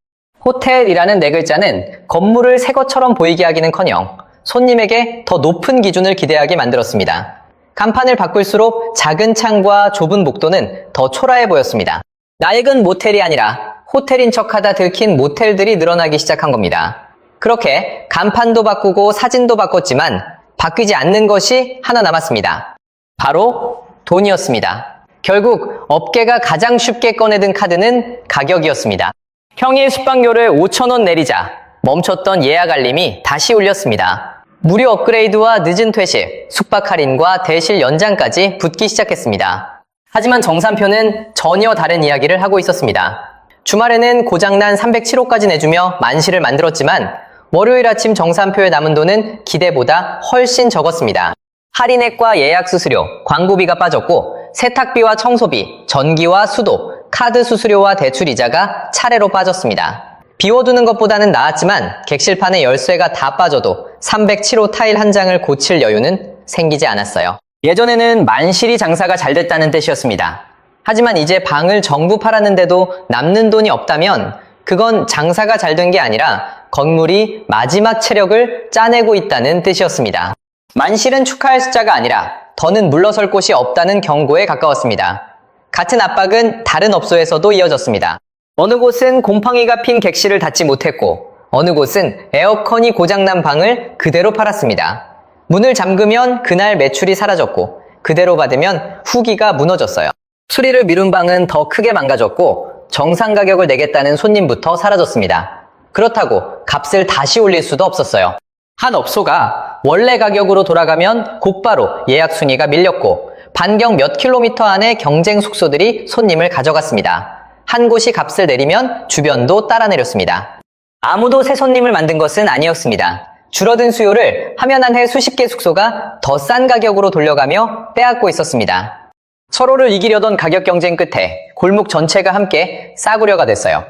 S1: 호텔이라는 네 글자는 건물을 새 것처럼 보이게 하기는커녕 손님에게 더 높은 기준을 기대하게 만들었습니다. 간판을 바꿀수록 작은 창과 좁은 복도는 더 초라해 보였습니다. 낡은 모텔이 아니라 호텔인 척하다 들킨 모텔들이 늘어나기 시작한 겁니다. 그렇게 간판도 바꾸고 사진도 바꿨지만 바뀌지 않는 것이 하나 남았습니다. 바로 돈이었습니다. 결국 업계가 가장 쉽게 꺼내든 카드는 가격이었습니다. 평일 숙박료를 5,000원 내리자 멈췄던 예약 알림이 다시 울렸습니다. 무료 업그레이드와 늦은 퇴실, 숙박 할인과 대실 연장까지 붙기 시작했습니다. 하지만 정산표는 전혀 다른 이야기를 하고 있었습니다. 주말에는 고장난 307호까지 내주며 만시를 만들었지만 월요일 아침 정산표에 남은 돈은 기대보다 훨씬 적었습니다. 할인액과 예약 수수료, 광고비가 빠졌고 세탁비와 청소비, 전기와 수도, 카드 수수료와 대출 이자가 차례로 빠졌습니다. 비워두는 것보다는 나았지만 객실판에 열쇠가 다 빠져도 307호 타일 한 장을 고칠 여유는 생기지 않았어요. 예전에는 만실이 장사가 잘 됐다는 뜻이었습니다. 하지만 이제 방을 전부 팔았는데도 남는 돈이 없다면 그건 장사가 잘 된 게 아니라 건물이 마지막 체력을 짜내고 있다는 뜻이었습니다. 만실은 축하할 숫자가 아니라 더는 물러설 곳이 없다는 경고에 가까웠습니다. 같은 압박은 다른 업소에서도 이어졌습니다. 어느 곳은 곰팡이가 핀 객실을 닫지 못했고 어느 곳은 에어컨이 고장난 방을 그대로 팔았습니다. 문을 잠그면 그날 매출이 사라졌고 그대로 받으면 후기가 무너졌어요. 수리를 미룬 방은 더 크게 망가졌고 정상 가격을 내겠다는 손님부터 사라졌습니다. 그렇다고 값을 다시 올릴 수도 없었어요. 한 업소가 원래 가격으로 돌아가면 곧바로 예약 순위가 밀렸고 반경 몇 킬로미터 안에 경쟁 숙소들이 손님을 가져갔습니다. 한 곳이 값을 내리면 주변도 따라 내렸습니다. 아무도 새 손님을 만든 것은 아니었습니다. 줄어든 수요를 하면 한 해 수십 개 숙소가 더 싼 가격으로 돌려가며 빼앗고 있었습니다. 서로를 이기려던 가격 경쟁 끝에 골목 전체가 함께 싸구려가 됐어요.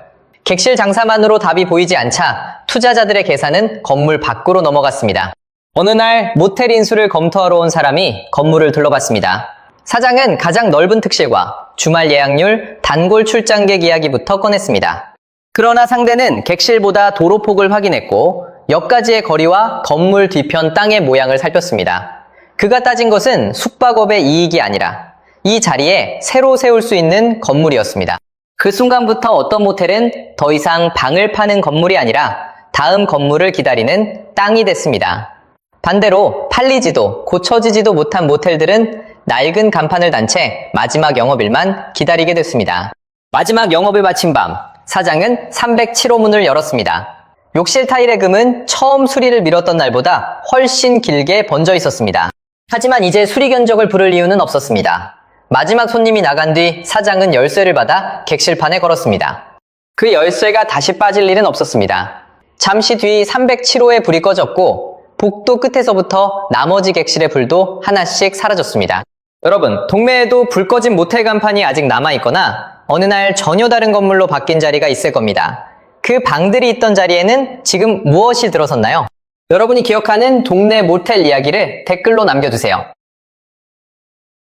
S1: 객실 장사만으로 답이 보이지 않자 투자자들의 계산은 건물 밖으로 넘어갔습니다. 어느 날 모텔 인수를 검토하러 온 사람이 건물을 둘러봤습니다. 사장은 가장 넓은 특실과 주말 예약률, 단골 출장객 이야기부터 꺼냈습니다. 그러나 상대는 객실보다 도로폭을 확인했고 역까지의 거리와 건물 뒤편 땅의 모양을 살폈습니다. 그가 따진 것은 숙박업의 이익이 아니라 이 자리에 새로 세울 수 있는 건물이었습니다. 그 순간부터 어떤 모텔은 더 이상 방을 파는 건물이 아니라 다음 건물을 기다리는 땅이 됐습니다. 반대로 팔리지도 고쳐지지도 못한 모텔들은 낡은 간판을 단 채 마지막 영업일만 기다리게 됐습니다. 마지막 영업을 마친 밤, 사장은 307호 문을 열었습니다. 욕실 타일의 금은 처음 수리를 미뤘던 날보다 훨씬 길게 번져 있었습니다. 하지만 이제 수리 견적을 부를 이유는 없었습니다. 마지막 손님이 나간 뒤 사장은 열쇠를 받아 객실판에 걸었습니다. 그 열쇠가 다시 빠질 일은 없었습니다. 잠시 뒤 307호의 불이 꺼졌고 복도 끝에서부터 나머지 객실의 불도 하나씩 사라졌습니다. 여러분, 동네에도 불 꺼진 모텔 간판이 아직 남아있거나 어느 날 전혀 다른 건물로 바뀐 자리가 있을 겁니다. 그 방들이 있던 자리에는 지금 무엇이 들어섰나요? 여러분이 기억하는 동네 모텔 이야기를 댓글로 남겨주세요.